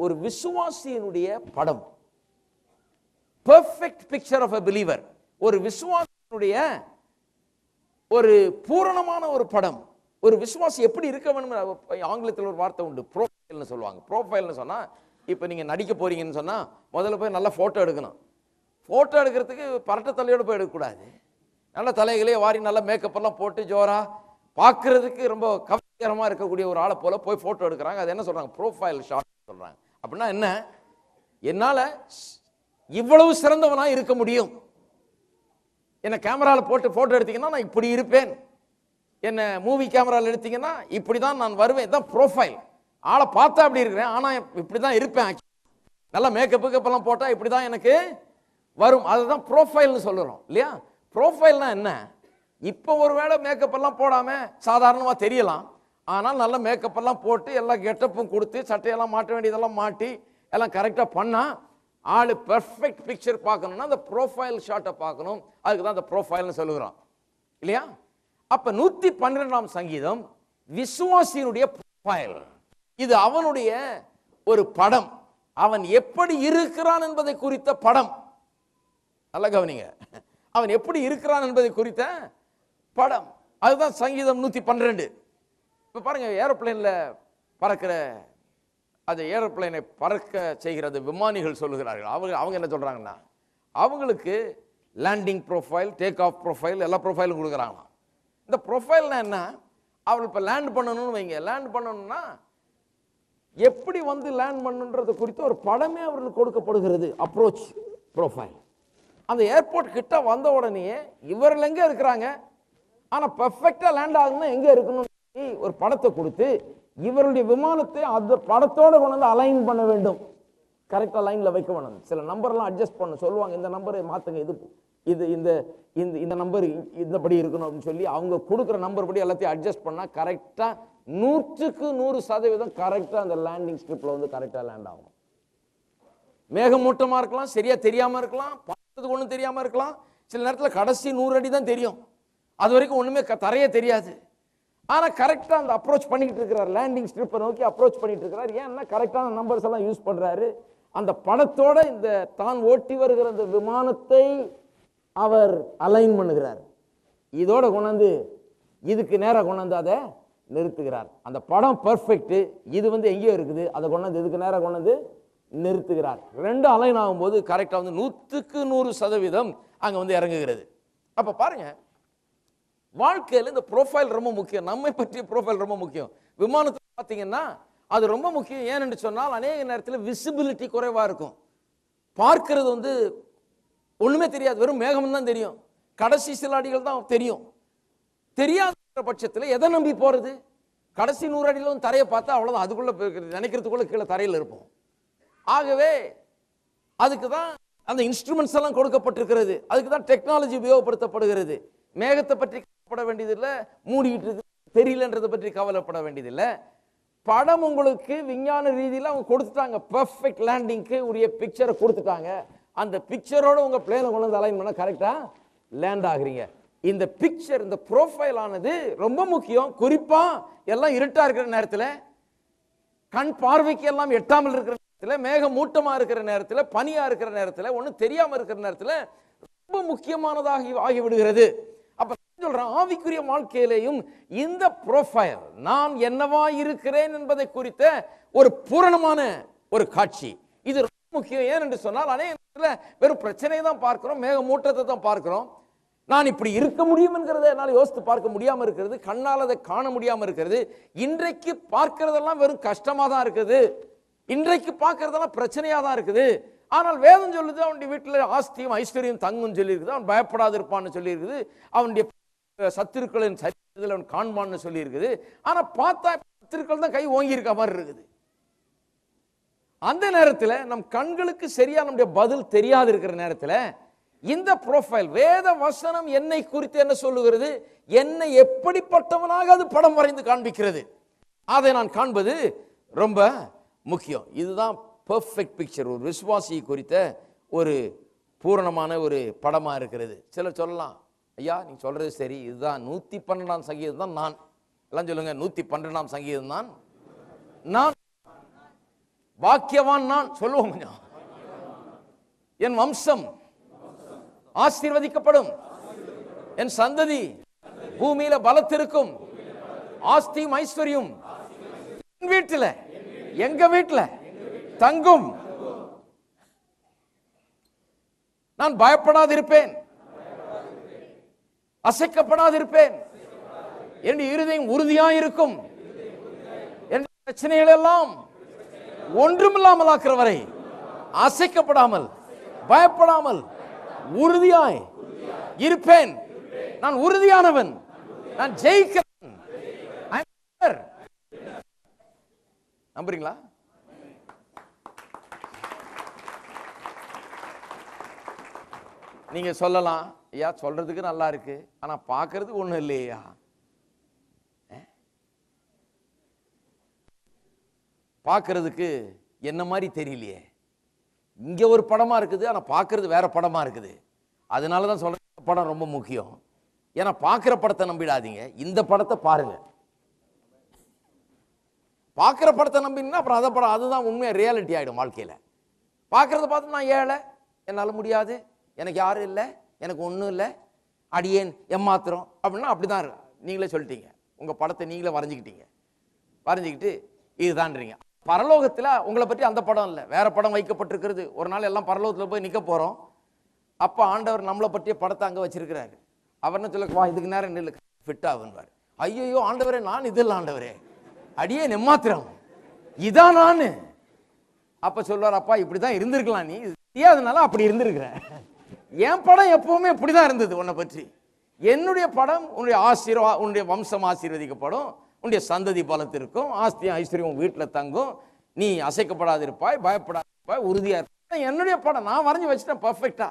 ஒரு விசுவாசியினுடைய படம். Perfect picture of a believer. ஒரு விசுவாசியினுடைய ஒரு பூரணமான ஒரு படம். ஒரு விசுவாசி எப்படி இருக்க வேண்டும்? ஆங்கிலத்தில் ஒரு வார்த்தை உண்டு, ப்ரோஃபைல்னு சொல்லுவாங்க. ப்ரோஃபைல்னு சொன்னா, இப்போ நீங்க நடிக்க போறீங்கன்னு சொன்னா முதல்ல போய் நல்லா போட்டோ எடுக்கணும். போட்டோ எடுக்கிறதுக்கு பரட்ட தலையோடு போய் எடுக்கக்கூடாது. நல்ல தலைகளே வாரி நல்லா மேக்கப் எல்லாம் போட்டு ஜோரா பார்க்கறதுக்கு ரொம்ப கவர்ச்சிகரமாக இருக்கக்கூடிய ஒரு ஆளை போல போய் போட்டோ எடுக்கிறாங்க. அது என்ன சொல்றாங்க? ப்ரோஃபைல் ஷாட் சொல்றாங்க. அப்படின்னா என்ன? என்னால இவ்வளவு சிறந்தவனா இருக்க முடியும். என்ன கேமராவில் போட்டு போட்டோ எடுத்தீங்கன்னா நான் இப்படி இருப்பேன். என்ன மூவி கேமராவில் எடுத்தீங்கன்னா இப்படி தான் நான் வருவேன். தான் ப்ரோஃபைல். ஆளை பார்த்தா அப்படி இருக்கிறேன், ஆனா இப்படி தான் இருப்பேன். நல்லா மேக்கப் எல்லாம் போட்டா இப்படி தான் எனக்கு வரும். அதுதான் ப்ரோஃபைல்னு சொல்லுறோம் இல்லையா? ப்ரோஃபைல்னா என்ன? இப்போ ஒருவேளை மேக்கப் எல்லாம் போடாம சாதாரணமாக தெரியலாம். ஆனால் நல்ல மேக்கப் எல்லாம் போட்டு எல்லா கெட்டப்பும் கொடுத்து சட்டையெல்லாம் மாட்ட வேண்டியதெல்லாம் மாட்டி எல்லாம் கரெக்டாக பண்ணா ஆளு பெர்ஃபெக்ட் பிக்சர் பார்க்கணும்னா அந்த ப்ரோஃபைல் ஷாட்டை பார்க்கணும். அதுக்கு தான் அந்த ப்ரோஃபைல்னு சொல்லுகிறோம் இல்லையா? அப்ப 112ஆம் சங்கீதம் விசுவாசியினுடைய ப்ரோஃபைல். இது அவனுடைய ஒரு படம். அவன் எப்படி இருக்கிறான் என்பதை குறித்த படம். நல்ல கவனிங்க, அவன் எப்படி இருக்கிறான் என்பதை குறித்த படம். அதுதான் சங்கீதம் 112. இப்ப பாருங்க, ஏரோப்ளேன்ல பறக்கிற அது ஏரோப்ளேனை பறக்க செய்கிறது விமானிகள் சொல்லுகிறார்கள். அவங்க என்ன சொல்றாங்கன்னா, அவங்களுக்கு landing profile, take off profile, எல்லா ப்ரொஃபைலும் கொடுக்குறாங்களாம். இந்த ப்ரொஃபைல்னா என்ன? அவள் இப்போ லேண்ட் பண்ணணும்னு வைங்க. லேண்ட் பண்ணணும்னா எப்படி வந்து லேண்ட் பண்ணுன்றது குறித்து ஒரு படமே அவர்களுக்கு கொடுக்கப்படுகிறது. Approach profile. அந்த ஏர்போர்ட் கிட்ட வந்த உடனே இவர்கள் எங்க இருக்கிறாங்க, ஆனா பெர்ஃபெக்டா லேண்ட் ஆகணும்னா எங்க இருக்கணும் ஒரு படத்தை கொடுத்து இவருடைய விமானத்தை அந்த படத்தோட கொண்டு வந்து அலைன் பண்ண வேண்டும். கரெக்டா லைன்ல வைக்க வேணும். சில நம்பர்லாம் அட்ஜஸ்ட் பண்ண சொல்லுவாங்க. இந்த நம்பரை மாத்துங்க, இது இந்த இந்த நம்பர் இந்தபடி இருக்கணும் அப்படின்னு சொல்லி அவங்க கொடுக்குற நம்பர் படி எல்லாத்தையும் அட்ஜஸ்ட் பண்ணா கரெக்டா 100க்கு 100% கரெக்டா அந்த லேண்டிங் ஸ்ட்ரிப்ல வந்து கரெக்டா லேண்ட் ஆகும். மேகமூட்டமா இருக்கலாம், சரியா தெரியாம இருக்கலாம், பார்த்ததுக்கு ஒன்றும் தெரியாம இருக்கலாம். சில நேரத்தில் கடைசி 100 அடி தான் தெரியும். அது வரைக்கும் ஒண்ணுமே தரையே தெரியாது. ஆனா கரெக்டா அந்த அப்ரோச் பண்ணிட்டு இருக்கிறார், லேண்டிங் ஸ்ட்ரிப்பை நோக்கி அப்ரோச் பண்ணிட்டு இருக்கிறார். ஏன்னா கரெக்டான நம்பர்ஸ் எல்லாம் யூஸ் பண்றாரு. அந்த படத்தோட இந்த தான் ஓட்டி வருகிற அந்த விமானத்தை அவர் அலைன் பண்ணுகிறார். இதோட கொண்டாந்து இதுக்கு நேராக கொண்டாந்து அதை நிறுத்துகிறார். அந்த படம் பெர்ஃபெக்ட், இது வந்து எங்கேயோ இருக்குது, அதை கொண்டாந்து இதுக்கு நேராக கொண்டாந்து நிறுத்துகிறார். ரெண்டு அலைன் ஆகும்போது கரெக்டா வந்து 100க்கு 100% அங்க வந்து இறங்குகிறது. அப்ப பாருங்க, வாழ்க்கையில் இந்த ப்ரொஃபைல் ரொம்ப முக்கியம். நம்மை பற்றிய ப்ரொஃபைல் ரொம்ப முக்கியம். விமானத்தில் பார்த்தீங்கன்னா அது ரொம்ப முக்கியம். ஏன்னு சொன்னால் அநேக நேரத்தில் விசிபிலிட்டி குறைவா இருக்கும். பார்க்கிறது வந்து ஒண்ணுமே தெரியாது, வெறும் மேகம் தான் தெரியும். கடைசி சில அடிகள் தான் தெரியும். தெரியாத பட்சத்தில் எதை நம்பி போறது? கடைசி 100 அடியில் வந்து தரையை பார்த்தா அவ்வளவுதான், அதுக்குள்ள நினைக்கிறதுக்குள்ள கீழே தரையில் இருப்போம். ஆகவே அதுக்கு தான் அந்த இன்ஸ்ட்ருமெண்ட்ஸ் எல்லாம் கொடுக்கப்பட்டிருக்கிறது. அதுக்கு தான் டெக்னாலஜி உபயோகப்படுத்தப்படுகிறது. மேகத்தை பற்றி கவலைப்பட வேண்டியதில்லை, மூடிக்கிட்டு இருக்கு தெரியலன்றதை பற்றி கவலைப்பட வேண்டியதில்லை. படம் உங்களுக்கு விஞ்ஞான ரீதியில் அவங்க கொடுத்துட்டாங்க. பெர்ஃபெக்ட் லேண்டிங்க்கு உரிய பிக்சரை கொடுத்துட்டாங்க. அந்த பிக்சரோட உங்க பிளேனை கொண்டு வந்து அலைன் பண்ண கரெக்டா லேண்ட் ஆகுறீங்க. இந்த பிக்சர், இந்த ப்ரொஃபைல் ஆனது ரொம்ப முக்கியம். குறிப்பா எல்லாம் இருட்டா இருக்கிற நேரத்தில், கண் பார்வைக்கு எல்லாம் எட்டாமல் இருக்கிற நேரத்தில், மேகம் மூட்டமா இருக்கிற நேரத்தில், பனியா இருக்கிற நேரத்தில், ஒன்றும் தெரியாம இருக்கிற நேரத்தில் ரொம்ப முக்கியமானதாக ஆகிவிடுகிறது. அப்ப சொல்றேன், ஆவிக்குரிய வாழ்க்கையிலேயும் இந்த ப்ரொஃபைல், நான் என்னவா இருக்கிறேன் என்பதை குறித்த ஒரு பூரணமான ஒரு காட்சி, இது ரொம்ப முக்கியம். ஏன் என்று சொன்னால் அநேக வெறும் பிரச்சனையை தான் பார்க்கிறோம், மேகமூட்டத்தை தான் பார்க்கிறோம். நான் இப்படி இருக்க முடியும் என்கிறத என்னால் யோசித்து பார்க்க முடியாம இருக்கிறது, கண்ணால் அதை காண முடியாம இருக்கிறது. இன்றைக்கு பார்க்கிறதெல்லாம் வெறும் கஷ்டமா தான் இருக்குது, இன்றைக்கு பார்க்கிறதெல்லாம் பிரச்சனையா தான் இருக்குது. ஆனால் வேதம் சொல்லுது, அவனுடைய வீட்டில் ஆஸ்தியும் ஐஸ்வர்யம் தங்கும் சொல்லி இருக்குது, அவன் பயப்படாது இருப்பான்னு சொல்லி இருக்குது, அவனுடைய சத்துருக்களின் சரியில் அவன் காண்பான்னு சொல்லி இருக்குது. ஆனா பார்த்தா சத்துருக்கள் தான் கை ஓங்கி இருக்க மாதிரி இருக்குது. அந்த நேரத்தில் நம் கண்களுக்கு சரியா நம்முடைய பதில் தெரியாது இருக்கிற நேரத்தில் இந்த ப்ரொஃபைல், வேத வசனம் என்னை குறித்து என்ன சொல்லுகிறது, என்னை எப்படிப்பட்டவனாக அது படம் வரைந்து காண்பிக்கிறது. அதை நான் காண்பது ரொம்ப முக்கியம். இதுதான் பெர்ஃபெக்ட் பிக்சர். ஒரு விசுவாசியை குறித்த ஒரு பூரணமான ஒரு படமா இருக்கிறது. சிலர் சொல்லலாம், ஐயா நீங்க சொல்றது சரி, இதுதான் 112ஆம் சங்கீதம் தான் நான். எல்லாம் சொல்லுங்க, 112ஆம் சங்கீதம் தான் நான், பாக்கியவான் நான். சொல்லுவோம் கொஞ்சம். என் வம்சம் ஆசீர்வதிக்கப்படும், என் சந்ததி பூமியில பலத்திருக்கும், ஆஸ்தியும் ஐஸ்வர்யம் என் வீட்டில், எங்க வீட்டில் தங்கும், நான் பயப்படாதிருப்பேன், அசைக்கப்படாதிருப்பேன், என் இருதயம் உறுதியாயிருக்கும், என் பிரச்சனைகள் எல்லாம் ஒன்றுமில்லாமல் ஆக்கிற வரை அசைக்கப்படாமல் பயப்படாமல் உறுதியாய் இருப்பேன். நான் உறுதியானவன், நான் ஜெயிக்கிறேன். நம்புறீங்களா? நீங்க சொல்லலாம், ஐயா சொல்றதுக்கு நல்லா இருக்கு, ஆனா பார்க்கிறதுக்கு ஒண்ணும் இல்லையா. பார்க்கிறதுக்கு என்ன மாதிரி தெரியலையே, இங்க ஒரு படமா இருக்குது, ஆனா பார்க்கிறது வேற படமா இருக்குது. அதனாலதான் சொல்ற படம் ரொம்ப முக்கியம். ஏன்னா பார்க்கிற படத்தை நம்பிடாதீங்க, இந்த படத்தை பாருங்க. பார்க்கிற படத்தை நம்பினா அப்புறம் அதை படம், அதுதான் உண்மையா ரியாலிட்டி ஆயிடும் வாழ்க்கையில. பார்க்கறத பார்த்து நான் ஏழை, என்னால முடியாது, எனக்கு யாரும் இல்லை, எனக்கு ஒன்றும் இல்லை, அடியேன் ஏமாத்திரம் அப்படின்னா அப்படிதான் நீங்களே சொல்லிட்டீங்க. உங்க படத்தை நீங்களே வரைஞ்சிக்கிட்டு இதுதான்றீங்க. பரலோகத்தில் உங்களை பற்றி அந்த படம் இல்லை, வேற படம் வைக்கப்பட்டிருக்கிறது. ஒரு நாள் எல்லாம் பரலோகத்தில் போய் நிற்க போறோம். அப்போ ஆண்டவர் நம்மளை பற்றிய படத்தை அங்கே வச்சிருக்கிறாரு. அவர் என்ன சொல்ல, வா இதுக்கு நேரம் நில்லு ஃபிட் ஆகுன்னுவார். ஐயோ ஆண்டவரே, நான் இது இல்லை ஆண்டவரே, அடியே நெம்மாத்திரம் இதான் நான். அப்ப சொல்வார், அப்பா இப்படிதான் இருந்திருக்கலாம், நீ தெரியாதனால அப்படி இருந்திருக்கிற. என் படம் எப்பவுமே இப்படிதான் இருந்தது உன்னை பற்றி. என்னுடைய படம், உன்னுடைய வம்சம் ஆசீர்வதிக்கப்படும், உன்னுடைய சந்ததி பலத்திற்கும், ஆஸ்தியும் ஐஸ்வர்யம் வீட்டில் தங்கும், நீ அசைக்கப்படாதிருப்பாய், பயப்படாதிருப்பாய், உறுதியா இருப்பாய். என்னுடைய படம் நான் வரைஞ்சி வச்சுட்டேன் பர்ஃபெக்டா.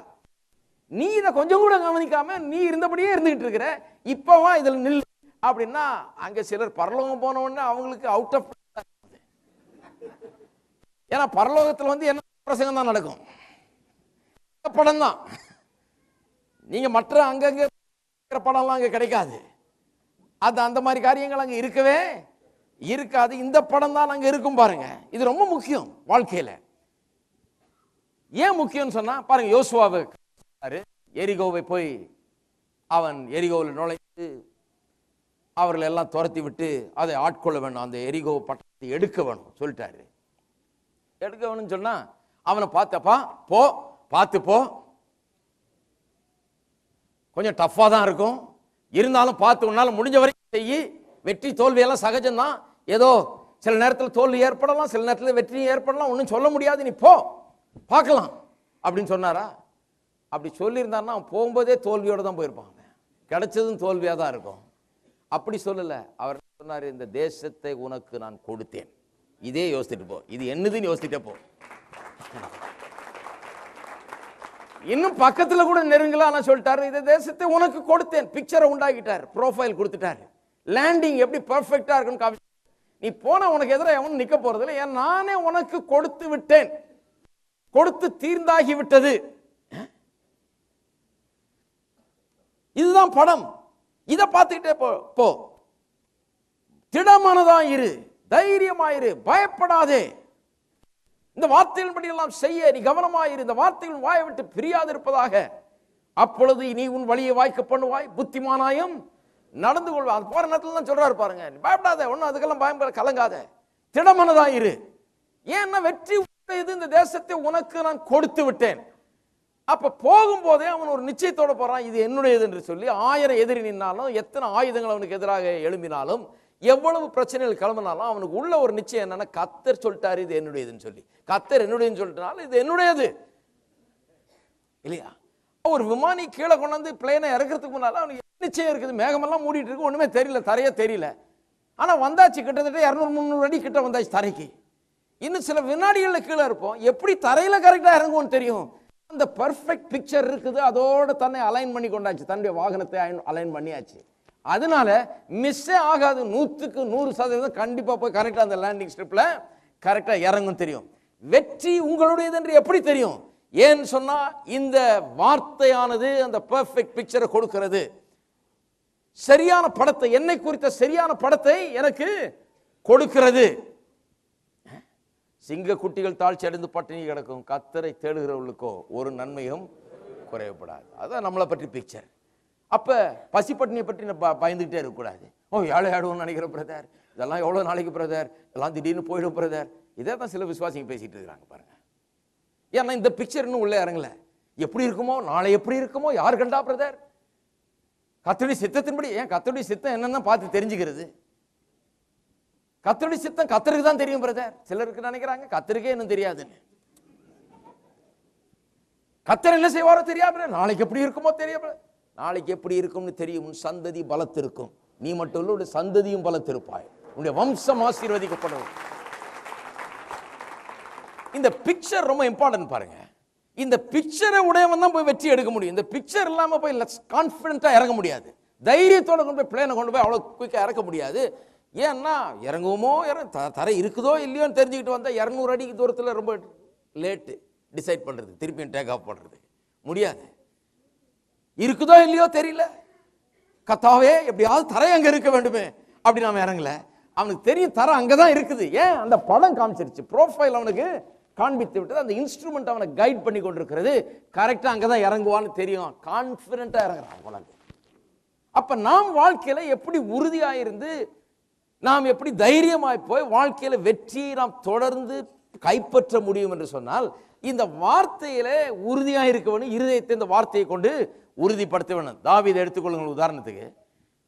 நீ இதை கொஞ்சம் கூட கவனிக்காம நீ இருந்தபடியே இருந்துகிட்டு இருக்கிற, இப்பவா இதில் நில் அப்படின்னா அங்க சிலர் பரலோகம் போன உடனே அவங்களுக்கு அவுட் ஆஃப். ஏன்னா பரலோகத்தில் என்ன பிரசங்கம் தான் நடக்கும், படம் தான். நீங்க மற்ற அங்கங்க படம்லாம் அங்க கிடைக்காது. அது அந்த மாதிரி காரியங்கள் அங்க இருக்கவே இருக்காது. இந்த படம் தான் அங்க இருக்கும் பாருங்க. இது ரொம்ப முக்கியம் வாழ்க்கையில. ஏன் முக்கியம் சொன்னா பாருங்க, யோசுவாவை எரிகோவை போய் அவன் எரிகோவில் நுழைத்து அவர்கள் எல்லாம் துரத்தி விட்டு அதை ஆட்கொள்ள வேணும், அந்த எரிகோ பட்டணத்தை எடுக்க வேணும் சொல்லிட்டாரு. எடுக்க வேணும்னு சொன்னா அவனை பார்த்தப்பா போ, பார்த்து போ, கொஞ்சம் டஃப்பா தான் இருக்கும், இருந்தாலும் பார்த்து உன்னால முடிஞ்ச வரைக்கும் செய்யி, வெற்றி தோல்வியெல்லாம் சகஜம்தான். ஏதோ சில நேரத்தில் தோல்வி ஏற்படலாம், சில நேரத்தில் வெற்றி ஏற்படலாம், ஒன்றும் சொல்ல முடியாது, நீ போ பார்க்கலாம் அப்படின்னு சொன்னாரா? அப்படி சொல்லியிருந்தாருன்னா அவன் போகும்போதே தோல்வியோடு தான் போயிருப்பாங்க, கிடைச்சதும் தோல்வியாக தான் இருக்கும். அப்படி சொல்லலை. அவர் சொன்னார், இந்த தேசத்தை உனக்கு நான் கொடுத்தேன், இதே யோசிச்சுட்டு போ, இது என்னதுன்னு யோசிச்சுட்டே போ. இன்னும் பக்கத்துல கூட நெருங்கல, ஆனா சொல்லிட்டாரு, இந்த தேசத்தை உனக்கு கொடுத்தேன். பிக்சரை உண்டாக்கிட்டார், ப்ரோஃபைல் கொடுத்துட்டாரு, லேண்டிங் எப்படி பெர்ஃபெக்டா இருக்குன்னு காமி. நீ போன உனக்கு எதிராக எவனும் நிக்க போறது இல்லை, ஏன் நானே உனக்கு கொடுத்து விட்டேன், கொடுத்து தீர்ந்தாகி விட்டது. இதுதான் படம். இதை பார்த்துக்கிட்டே போ, திடமானதா இரு, தைரியமாயிரு, பயப்படாதே, இந்த வார்த்தைகளின்படி எல்லாம் செய்ய நீ கவனமாயிரு, இந்த வார்த்தைகள் வாயை விட்டு பிரியாது இருப்பதாக, அப்பொழுது நீ உன் வழியை வாய்க்க பண்ணுவாய், புத்திமானாயும் நடந்து கொள்வாய். அது போற நேரத்துல தான் சொல்றாரு பாருங்க, பயப்படாத, ஒன்னும் அதுக்கெல்லாம் பயம் கலங்காத, திடமானதா இரு. ஏன்னா வெற்றி உடையது, இந்த தேசத்தை உனக்கு நான் கொடுத்து விட்டேன். அப்ப போகும்போதே அவன் ஒரு நிச்சயத்தோட போறான், இது என்னுடையது என்று சொல்லி. 1000 எதிரி நின்னாலும், எத்தனை ஆயுதங்கள் அவனுக்கு எதிராக எழும்பினாலும், எவ்வளவு பிரச்சனைகள் கிளம்பினாலும் அவனுக்கு உள்ள ஒரு நிச்சயம் என்னன்னா, கர்த்தர் சொல்லிட்டாரு இது என்னுடையதுன்னு சொல்லி. கர்த்தர் என்னுடையன்னு சொல்லிட்டனால இது என்னுடையது இல்லையா? ஒரு விமானி கீழே கொண்டாந்து பிளேனை இறக்கிறதுக்கு முன்னால அவனுக்கு நிச்சயம் இருக்குது, மேகமெல்லாம் மூடிட்டு இருக்கு, ஒண்ணுமே தெரியல, தரையே தெரியல. ஆனா வந்தாச்சு, கிட்டத்தட்ட 200-300 அடி கிட்ட வந்தாச்சு தரைக்கு. இன்னும் சில வினாடிகள்ல கீழே இருப்போம், எப்படி தரையில கரெக்டா இறங்குவோம்னு தெரியும். அந்த பெர்ஃபெக்ட் பிக்சர் இருக்குது, அதோட தன்னை அலைன் பண்ணி கொண்டாச்சு, தன்னுடைய வாகனத்தை அலைன் பண்ணியாச்சு. அதனால மிஸ்ஸே ஆகாது. 100% கண்டிப்பா போய் கரெக்டா அந்த லேண்டிங் ஸ்ட்ரிப்ல கரெக்டா இறங்கும் தெரியும். வெற்றி உங்களுடையது என்று எப்படி தெரியும்? ஏன்னு சொன்னா இந்த வார்த்தையானது அந்த பெர்ஃபெக்ட் பிக்சரை கொடுக்கிறது. சரியான படத்தை, என்னை குறித்த சரியான படத்தை எனக்கு கொடுக்கிறது. சிங்க குட்டிகள் தாழ்ச்சி அடைந்து பட்டினி கிடக்கும், கர்த்தரை தேடுகிறவர்களுக்கோ ஒரு நன்மையும் குறையப்படாது. அதான் நம்மளை பற்றி பிக்சர். அப்ப பசி பட்டினியை பற்றி பயந்துகிட்டே இருக்கக்கூடாது. ஏழை ஆடுவோம்னு நினைக்கிற பிரதர், இதெல்லாம் எவ்வளவு நாளைக்கு பிரதர், இதெல்லாம் திடீர்னு போயிடும் பிரதர். இதே தான் சில விசுவாசிங்க பேசிட்டு இருக்கிறாங்க பாருங்க. ஏன்னா இந்த பிக்சர் இன்னும் உள்ள இறங்கல. எப்படி இருக்குமோ, நாளை எப்படி இருக்குமோ யார் கண்டா பிரதர்? கர்த்தருடைய சித்தத்தின்படி. ஏன் கர்த்தருடைய சித்தம் என்னன்னா பார்த்து தெரிஞ்சுக்கிறது. கர்த்தருடைய சித்தம் கர்த்தருக்கு தான் தெரியும் பிரதர். சிலருக்கு நினைக்கிறாங்க கர்த்தருக்கே இன்னும் தெரியாதுன்னு. கர்த்தர் என்ன செய்வாரோ தெரியாது, நாளைக்கு எப்படி இருக்குமோ தெரியாது. நாளைக்கு எப்படி இருக்கும்னு தெரியும். உன் சந்ததி பலத்திருக்கும். நீ மட்டும் இல்ல, உன்னுடைய சந்ததியும் பலத்திருப்பாய். உன்னுடைய வம்சம் ஆசீர்வதிக்கப்படும். இந்த பிக்சர் ரொம்ப இம்பார்ட்டன்ட் பாருங்க. இந்த பிக்சரை உடையவன் தான் போய் வெற்றி எடுக்க முடியும். இந்த பிக்சர் இல்லாம போய் கான்ஃபிடென்ட்டா இறங்க முடியாது. தைரியத்தோட கொண்டு போய் பிளேனை கொண்டு போய் அவ்வளவு குயிக்கா இறக்க முடியாது. ஏன்னா இறங்குவோமோ தரை இருக்குதோ இல்லையோன்னு தெரிஞ்சுக்கிட்டு வந்தா 200 அடி தூரத்தில் ரொம்ப லேட்டு டிசைட் பண்றது, திருப்பியும் டேக் ஆஃப் பண்றது முடியாது. இருக்குதோ இல்லையோ தெரியல, கத்தாவே எப்படியாவது தரை அங்க இருக்க வேண்டுமே அப்படி நாம இறங்கல. அவனுக்கு தெரியும் தரை அங்கதான் இருக்குது. ஏன்? அந்த படம் காமிச்சிருச்சு, ப்ரோஃபைல் அவனுக்கு காண்பித்து விட்டது. அந்த இன்ஸ்ட்ருமெண்ட் அவனை கைட் பண்ணி கொண்டிருக்கிறது. கரெக்டா அங்கதான் இறங்குவான்னு தெரியும். கான்பிடென்ட்டா இறங்குறான். அப்ப நாம் வாழ்க்கையில எப்படி உறுதியாயிருந்து, நாம் எப்படி தைரியமாய் போய் வாழ்க்கையில வெற்றியை நாம் தொடர்ந்து கைப்பற்ற முடியும் என்று சொன்னால், இந்த வார்த்தையில உறுதியாக இருக்க வேணும். இருதயத்தை இந்த வார்த்தையை கொண்டு உறுதிப்படுத்த வேணும். தாவீதை எடுத்துக்கொள்ளுங்கள் உதாரணத்துக்கு.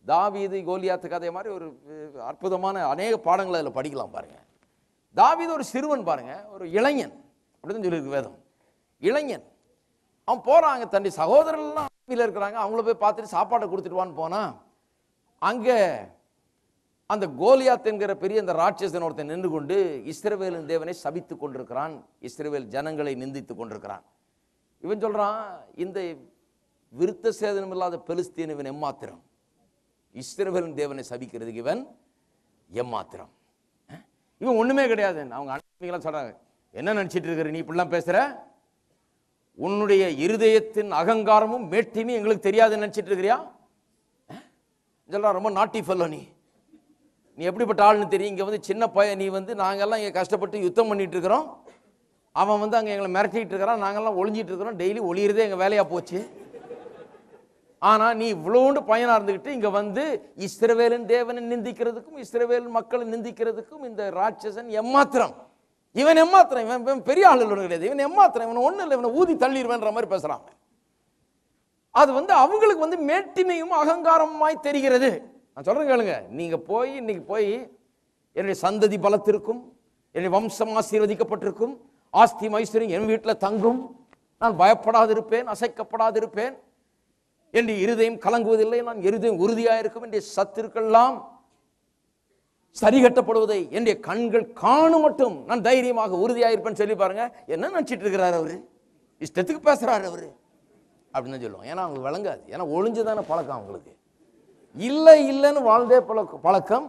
தாவீது கோலியாத்து கதை மாதிரி ஒரு அற்புதமான அநேக பாடங்களை அதில் படிக்கலாம் பாருங்க. தாவீது ஒரு சிறுவன் பாருங்க, ஒரு இளைஞன் அப்படின்னு சொல்லியிருக்கு வேதம். இளைஞன் அவன் போறாங்க, தன்னுடைய சகோதரர்கள்லாம் இருக்கிறாங்க, அவங்கள போய் பார்த்துட்டு சாப்பாடை கொடுத்துட்டுவான்னு போனா, அங்க அந்த கோலியாத் என்கிற பெரிய அந்த ராட்சசன் ஒருத்தன் நின்று கொண்டு இஸ்ரவேலின் தேவனை சபித்துக் கொண்டிருக்கிறான். இஸ்ரவேல் ஜனங்களை நிந்தித்துக் கொண்டிருக்கிறான். இவன் சொல்றான், இந்த விருத்த சேதனம் இல்லாத பெலிஸ்தீன் இவன் எம்மாத்திரம், இஸ்ரவேலின் தேவனை சபிக்கிறதுக்கு இவன் எம்மாத்திரம், இவன் ஒண்ணுமே கிடையாது. அவங்க அண்ணன் சொல்றாங்க, என்ன நினைச்சிட்டு இருக்கிற நீ இப்படிலாம் பேசுற? உன்னுடைய இருதயத்தின் அகங்காரமும் மேட்டிமையும் எங்களுக்கு தெரியாதுன்னு நினைச்சிட்டு இருக்கிறியா? சொல்றான், ரொம்ப நாட்டி ஃபெல்லோ, நீ எப்படிப்பட்ட ஆள்னு தெரியும். இங்க வந்து சின்ன பையன், நீ வந்து நாங்கெல்லாம் இங்க கஷ்டப்பட்டு யுத்தம் பண்ணிட்டு இருக்கிறோம், அவன் வந்து அங்க எங்களை மிரட்டிட்டு இருக்கிறான், நாங்கெல்லாம் ஒளிஞ்சிட்டு இருக்கிறோம், டெய்லி ஒளியறதே எங்க வேலையா போச்சு. ஆனா நீ இவ்வளோண்டு பையனா இருந்துகிட்டு இங்க வந்து இஸ்ரவேலின் தேவனை நிந்திக்கிறதுக்கும் இஸ்ரவேல் மக்களை நிந்திக்கிறதுக்கும் இந்த ராட்சசன் எம்மாத்திரம், இவன் எம்மாத்திரம், இவன் பெரிய ஆள் கிடையாது, இவன் எம்மாத்திரம், இவன் ஒண்ணு இல்லை, இவனை ஊதி தள்ளிடுவேன்ற மாதிரி பேசுறாங்க. அது வந்து அவங்களுக்கு வந்து மேட்டிமையும் அகங்காரமாய் தெரிகிறது. நான் சொல்றேன் கேளுங்க, நீங்க போய் இன்னைக்கு போய் என்னுடைய சந்ததி பலத்திற்கும், என்னுடைய வம்சம் ஆசீர்வதிக்கப்பட்டிருக்கும், ஆஸ்தி ஐஸ்வர்யம் என் வீட்டில் தங்கும், நான் பயப்படாதிருப்பேன், அசைக்கப்படாதிருப்பேன், என்னுடைய இருதயம் கலங்குவதில்லை, நான் இருதயம் உறுதியாயிருக்கும், என்னுடைய சத்துருக்கெல்லாம் சரிகட்டப்படுவதை என்னுடைய கண்கள் காணும் மட்டும் நான் தைரியமாக உறுதியாயிருப்பேன்னு சொல்லி பாருங்க. என்ன நினைச்சிட்டு இருக்கிறார் அவரு? இஷ்டத்துக்கு பேசுறாரு அவரு அப்படின்னு சொல்லுவோம். ஏன்னா அவங்களுக்கு விளங்காது. ஏன்னா ஒளிஞ்சுதானே பழக்கம் அவங்களுக்கு. இல்லை இல்லைன்னு வாழ்ந்தே பழக்கம்,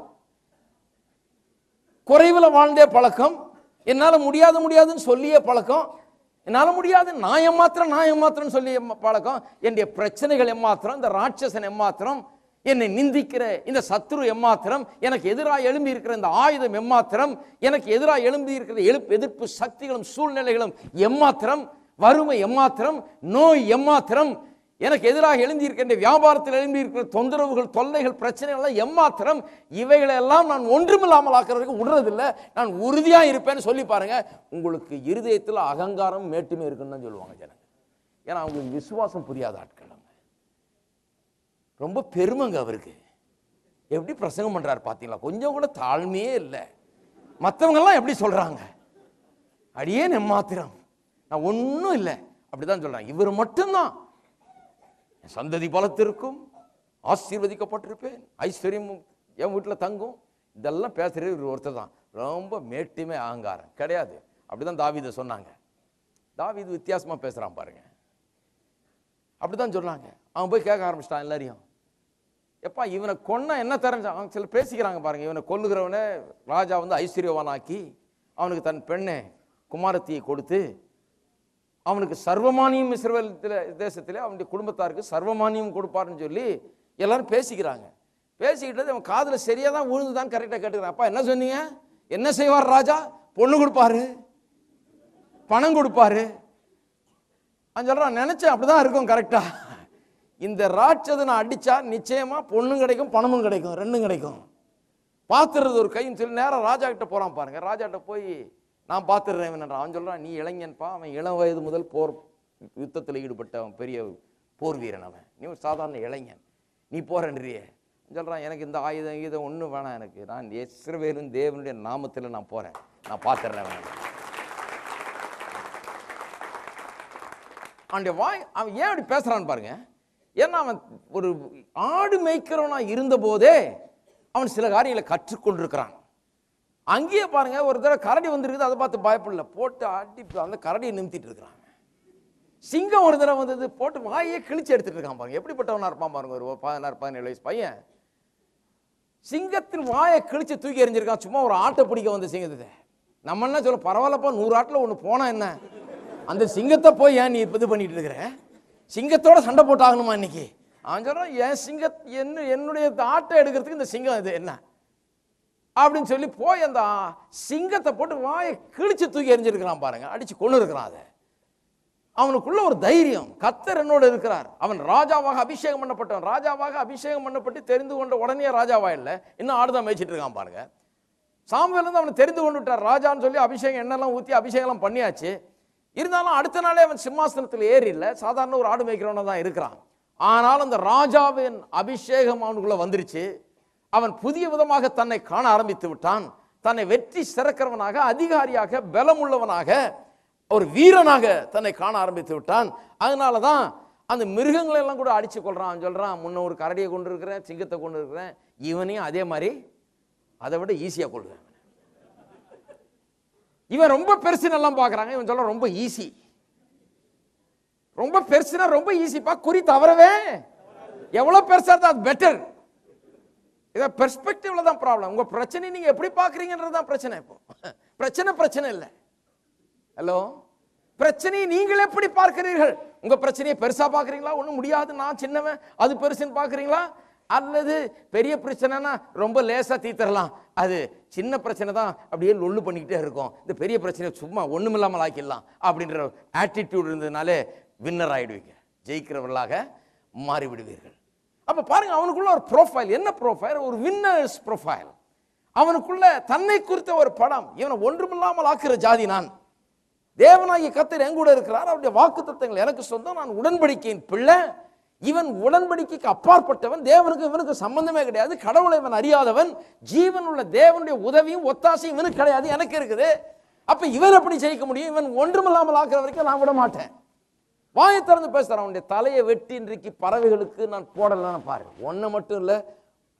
குறைவில் வாழ்ந்தே பழக்கம், என்னால முடியாதுன்னு சொல்லியே பழக்கம், என்னால முடியாது நான் ஏமாத்திரம் சொல்லி பழக்கம், என்னுடைய பிரச்சனைகள் எம்மாத்திரம், இந்த ராட்சசன் எம்மாத்திரம், என்னை நிந்திக்கிற இந்த சத்துரு எம்மாத்திரம், எனக்கு எதிராக எழும்பி இருக்கிற இந்த ஆயுதம் எம்மாத்திரம், எனக்கு எதிராக எழும்பி இருக்கிற எதிர்ப்பு சக்திகளும் சூழ்நிலைகளும் எம்மாத்திரம், வறுமை எம்மாத்திரம், நோய் எம்மாத்திரம், எனக்கு எதிராக எழுந்திருக்கின்ற வியாபாரத்தில் எழும்பி இருக்கிற தொந்தரவுகள், தொல்லைகள், பிரச்சனைகள் எம்மாத்திரம், இவைகளெல்லாம் நான் ஒன்றுமில்லாமல் ஆக்கிறதுக்கு விடுறதில்லை, நான் உறுதியா இருப்பேன்னு சொல்லி பாருங்க. உங்களுக்கு இருதயத்தில் அகங்காரம் மேட்டுமே இருக்குன்னு தான் சொல்லுவாங்க ஜனங்க. ஏன்னா அவங்களுக்கு விசுவாசம் புரியாத ஆட்கள், ரொம்ப பெருமைங்க அவருக்கு. எப்படி பிரசங்கம் பண்றாரு பாத்தீங்களா? கொஞ்சம் கூட தாழ்மையே இல்லை. மற்றவங்க எல்லாம் எப்படி சொல்றாங்க, அடியே எம்மாத்திரம், நான் ஒன்னும் இல்லை அப்படிதான் சொல்றாங்க. இவர் மட்டும்தான் சந்ததி பலத்திற்கும், ஆசீர்வதிக்கப்பட்டிருப்பேன், ஐஸ்வர்யம் என் வீட்டில் தங்கும், இதெல்லாம் பேசுறது இவர் ஒருத்தர் தான். ரொம்ப மேட்டுமே அகங்காரம் கிடையாது. அப்படிதான் தாவீதை சொன்னாங்க. தாவீது வித்தியாசமா பேசுறான் பாருங்க. அப்படிதான் சொல்றாங்க. அவன் போய் கேட்க ஆரம்பிச்சிட்டான் எல்லாரையும், எப்பா இவனை கொன்னா என்ன தெரிஞ்சா அவங்க சில பேசிக்கிறாங்க பாருங்க. இவனை கொல்லுகிறவனை ராஜா வந்து ஐஸ்வர்யவானாக்கி அவனுக்கு தன் பெண்ணை குமாரத்தியை கொடுத்து அவனுக்கு சர்வமானியம் இஸ்ரவேல் தேசத்திலே அவனுடைய குடும்பத்தாருக்கு சர்வமானியம் கொடுப்பாருன்னு சொல்லி எல்லாரும் பேசிக்கிறாங்க. பேசிக்கிட்டது அவன் காதில் சரியாக தான் விழுந்துதான் கரெக்டாக கேட்டுக்கிறான். அப்பா என்ன சொன்னீங்க? என்ன செய்வார் ராஜா? பொண்ணு கொடுப்பாரு, பணம் கொடுப்பாரு. அவன் சொல்றான், நினைச்சேன் அப்படிதான் இருக்கும் கரெக்டா. இந்த ராட்சதனை அடிச்சா நிச்சயமா பொண்ணும் கிடைக்கும் பணமும் கிடைக்கும், ரெண்டும் கிடைக்கும். பார்த்துறது ஒரு கைன்னு சொல்லி நேரம் ராஜா கிட்ட போறான் பாருங்க. ராஜா கிட்ட போய் நான் பார்த்துடுறேன். அவன் சொல்றான், நீ இளைஞன்பா, அவன் இளம் வயது முதல் போர் யுத்தத்தில் ஈடுபட்ட அவன் பெரிய போர் வீரன், அவன் நீ ஒரு சாதாரண இளைஞன், நீ போறன்றியே. சொல்றான், எனக்கு இந்த ஆயுதம் ஒன்றும் வேணாம், எனக்கு நான் இஸ்ரவேலின் தேவனுடைய நாமத்தில் நான் போறேன், நான் பார்த்துடுறேன். அவனுடைய வாய் அவன் ஏன் அப்படி பேசுறான்னு பாருங்க. ஏன்னா அவன் ஒரு ஆடு மேய்க்கிறவனா இருந்த போதே அவன் சில காரியங்களை கற்றுக்கொண்டிருக்கிறான். அங்கேயே பாருங்க, ஒரு தடவை கரடி வந்துருக்குது, அதை பார்த்து பயப்படல, போட்டு அடி அந்த கரடியை நிமித்திட்டு இருக்கிறாங்க. சிங்கம் ஒரு தடவை வந்தது, போட்டு வாயே கிழிச்சு எடுத்துட்டு இருக்கான் பாருங்க. எப்படிப்பட்டவனா இருப்பான் பாருங்க, ஒரு 16-17 வயசு பையன் சிங்கத்தின் வாயை கிழிச்சு தூக்கி எறிஞ்சிருக்கான். சும்மா ஒரு ஆட்டை பிடிக்க வந்த சிங்கத்தை. நம்ம என்ன சொல்ல, பரவாயில்லப்பா 100 ஆட்டில் ஒன்று போனா என்ன, அந்த சிங்கத்தை போய் ஏன் நீ இது பண்ணிட்டு இருக்கிற, சிங்கத்தோட சண்டை போட்டாகணுமா இன்னைக்கு? அவன் சொல்றான், என் என்னுடைய ஆட்டை எடுக்கிறதுக்கு இந்த சிங்கம் இது என்ன அப்படின்னு சொல்லி போய் அந்த சிங்கத்தை போட்டு வாயை கிழிச்சு தூக்கி எறிஞ்சிருக்கிறான் பாருங்க, அடிச்சு கொண்டு இருக்கிறான். அதை அவனுக்குள்ள ஒரு தைரியம், கர்த்தர் என்னோட இருக்கிறார். அவன் ராஜாவாக அபிஷேகம் பண்ணப்பட்டவன், ராஜாவாக அபிஷேகம் பண்ணப்பட்டு தெரிந்து கொண்ட உடனே ராஜாவா இல்லை, இன்னும் ஆடுதான் மேய்ச்சிட்டு இருக்கான் பாருங்க. சாமுவேல் வந்து அவனை தெரிந்து கொண்டு விட்டார் ராஜான்னு சொல்லி அபிஷேகம் எண்ணெல்லாம் ஊற்றி அபிஷேகம் பண்ணியாச்சு. இருந்தாலும் அடுத்த நாளே அவன் சிம்மாசனத்தில் ஏறி இல்லை, சாதாரண ஒரு ஆடு மேய்க்கிறவனா தான் இருக்கிறான். ஆனால் அந்த ராஜாவின் அபிஷேகம் அவனுக்குள்ள வந்துருச்சு. அவன் புதிய விதமாக தன்னை காண ஆரம்பித்து விட்டான். தன்னை வெற்றி சிறக்கிறவனாக, அதிகாரியாக, பலமுள்ளவனாக, ஒரு வீரனாக தன்னை காண ஆரம்பித்து விட்டான். அதனாலதான் அந்த மிருகங்களை எல்லாம் கூட அடிச்சு கொள்றான். சொல்றான், முன்ன ஒரு கரடியை கொண்டு இருக்கிறேன், சிங்கத்தை கொண்டு இருக்கிறேன், இவனையும் அதே மாதிரி அதை விட ஈஸியா கொள்றேன். இவன் ரொம்ப பெருசுன்னு எல்லாம் பாக்குறாங்க, இவன் சொல்ல ரொம்ப ஈஸி, ரொம்ப பெருசுனா ரொம்ப ஈஸிப்பா, குறி தவறவே எவ்வளவு பெருசா இருந்தா அது பெட்டர். இத பெர்ஸ்பெக்டிவ்ல தான் ப்ராப்ளம். உங்க பிரச்சனை நீங்க எப்படி பாக்குறீங்கன்றது தான் பிரச்சனை. இப்போ பிரச்சனை இல்லை. ஹலோ, பிரச்சனையை நீங்கள் எப்படி பார்க்கிறீர்கள்? உங்க பிரச்சனையை பெருசா பாக்குறீங்களா, ஒண்ணும் முடியாது நான் சின்னவன் அது பெருசுன்னு பாக்குறீங்களா, அல்லது பெரிய பிரச்சனைனா ரொம்ப லேசா தீர்த்தரலாம், அது சின்ன பிரச்சனை தான் அப்படியே லொல்லு பண்ணிக்கிட்டே இருக்கும், இந்த பெரிய பிரச்சனை சும்மா ஒண்ணுமில்லாமல் ஆக்கிடலாம் அப்படின்ற ஆட்டிடியூட் இருந்ததுனாலே வின்னர் ஆயிடுவீங்க, ஜெயிக்கிறவர்களாக மாறிவிடுவீர்கள். அப்ப பாருங்க, அவனுக்குள்ள ஒரு ப்ரொஃபைல். என்ன ப்ரொஃபைல்? ஒரு வின்னர்ஸ் ப்ரொஃபைல். அவனுக்குள்ள தன்னை குறித்த ஒரு படம். இவனை ஒன்றுமில்லாமல் ஆக்குற ஜாதி நான், தேவனாகிய கர்த்தர் என் கூட இருக்கிறார், அவருடைய வாக்குத்தத்தங்கள் எனக்கு சொந்தம், நான் உடன்படிக்கையின் பிள்ளை. இவன் உடன்படிக்கைக்கு அப்பாற்பட்டவன், தேவனுக்கு இவனுக்கு சம்பந்தமே கிடையாது, கடவுளை இவன் அறியாதவன், ஜீவன் உள்ள தேவனுடைய உதவியும் ஒத்தாசையும் இவனுக்கு கிடையாது, எனக்கு இருக்குது. அப்ப இவன் எப்படி ஜெயிக்க முடியும்? இவன் ஒன்றுமில்லாமல் ஆக்குற வரைக்கும் நான் விட மாட்டேன். வாயை திறந்து பேசுறான். அவனுடைய தலையை வெட்டி இன்றைக்கு பறவைகளுக்கு நான் போடலன்னு பாரு. ஒன்ன மட்டும் இல்ல,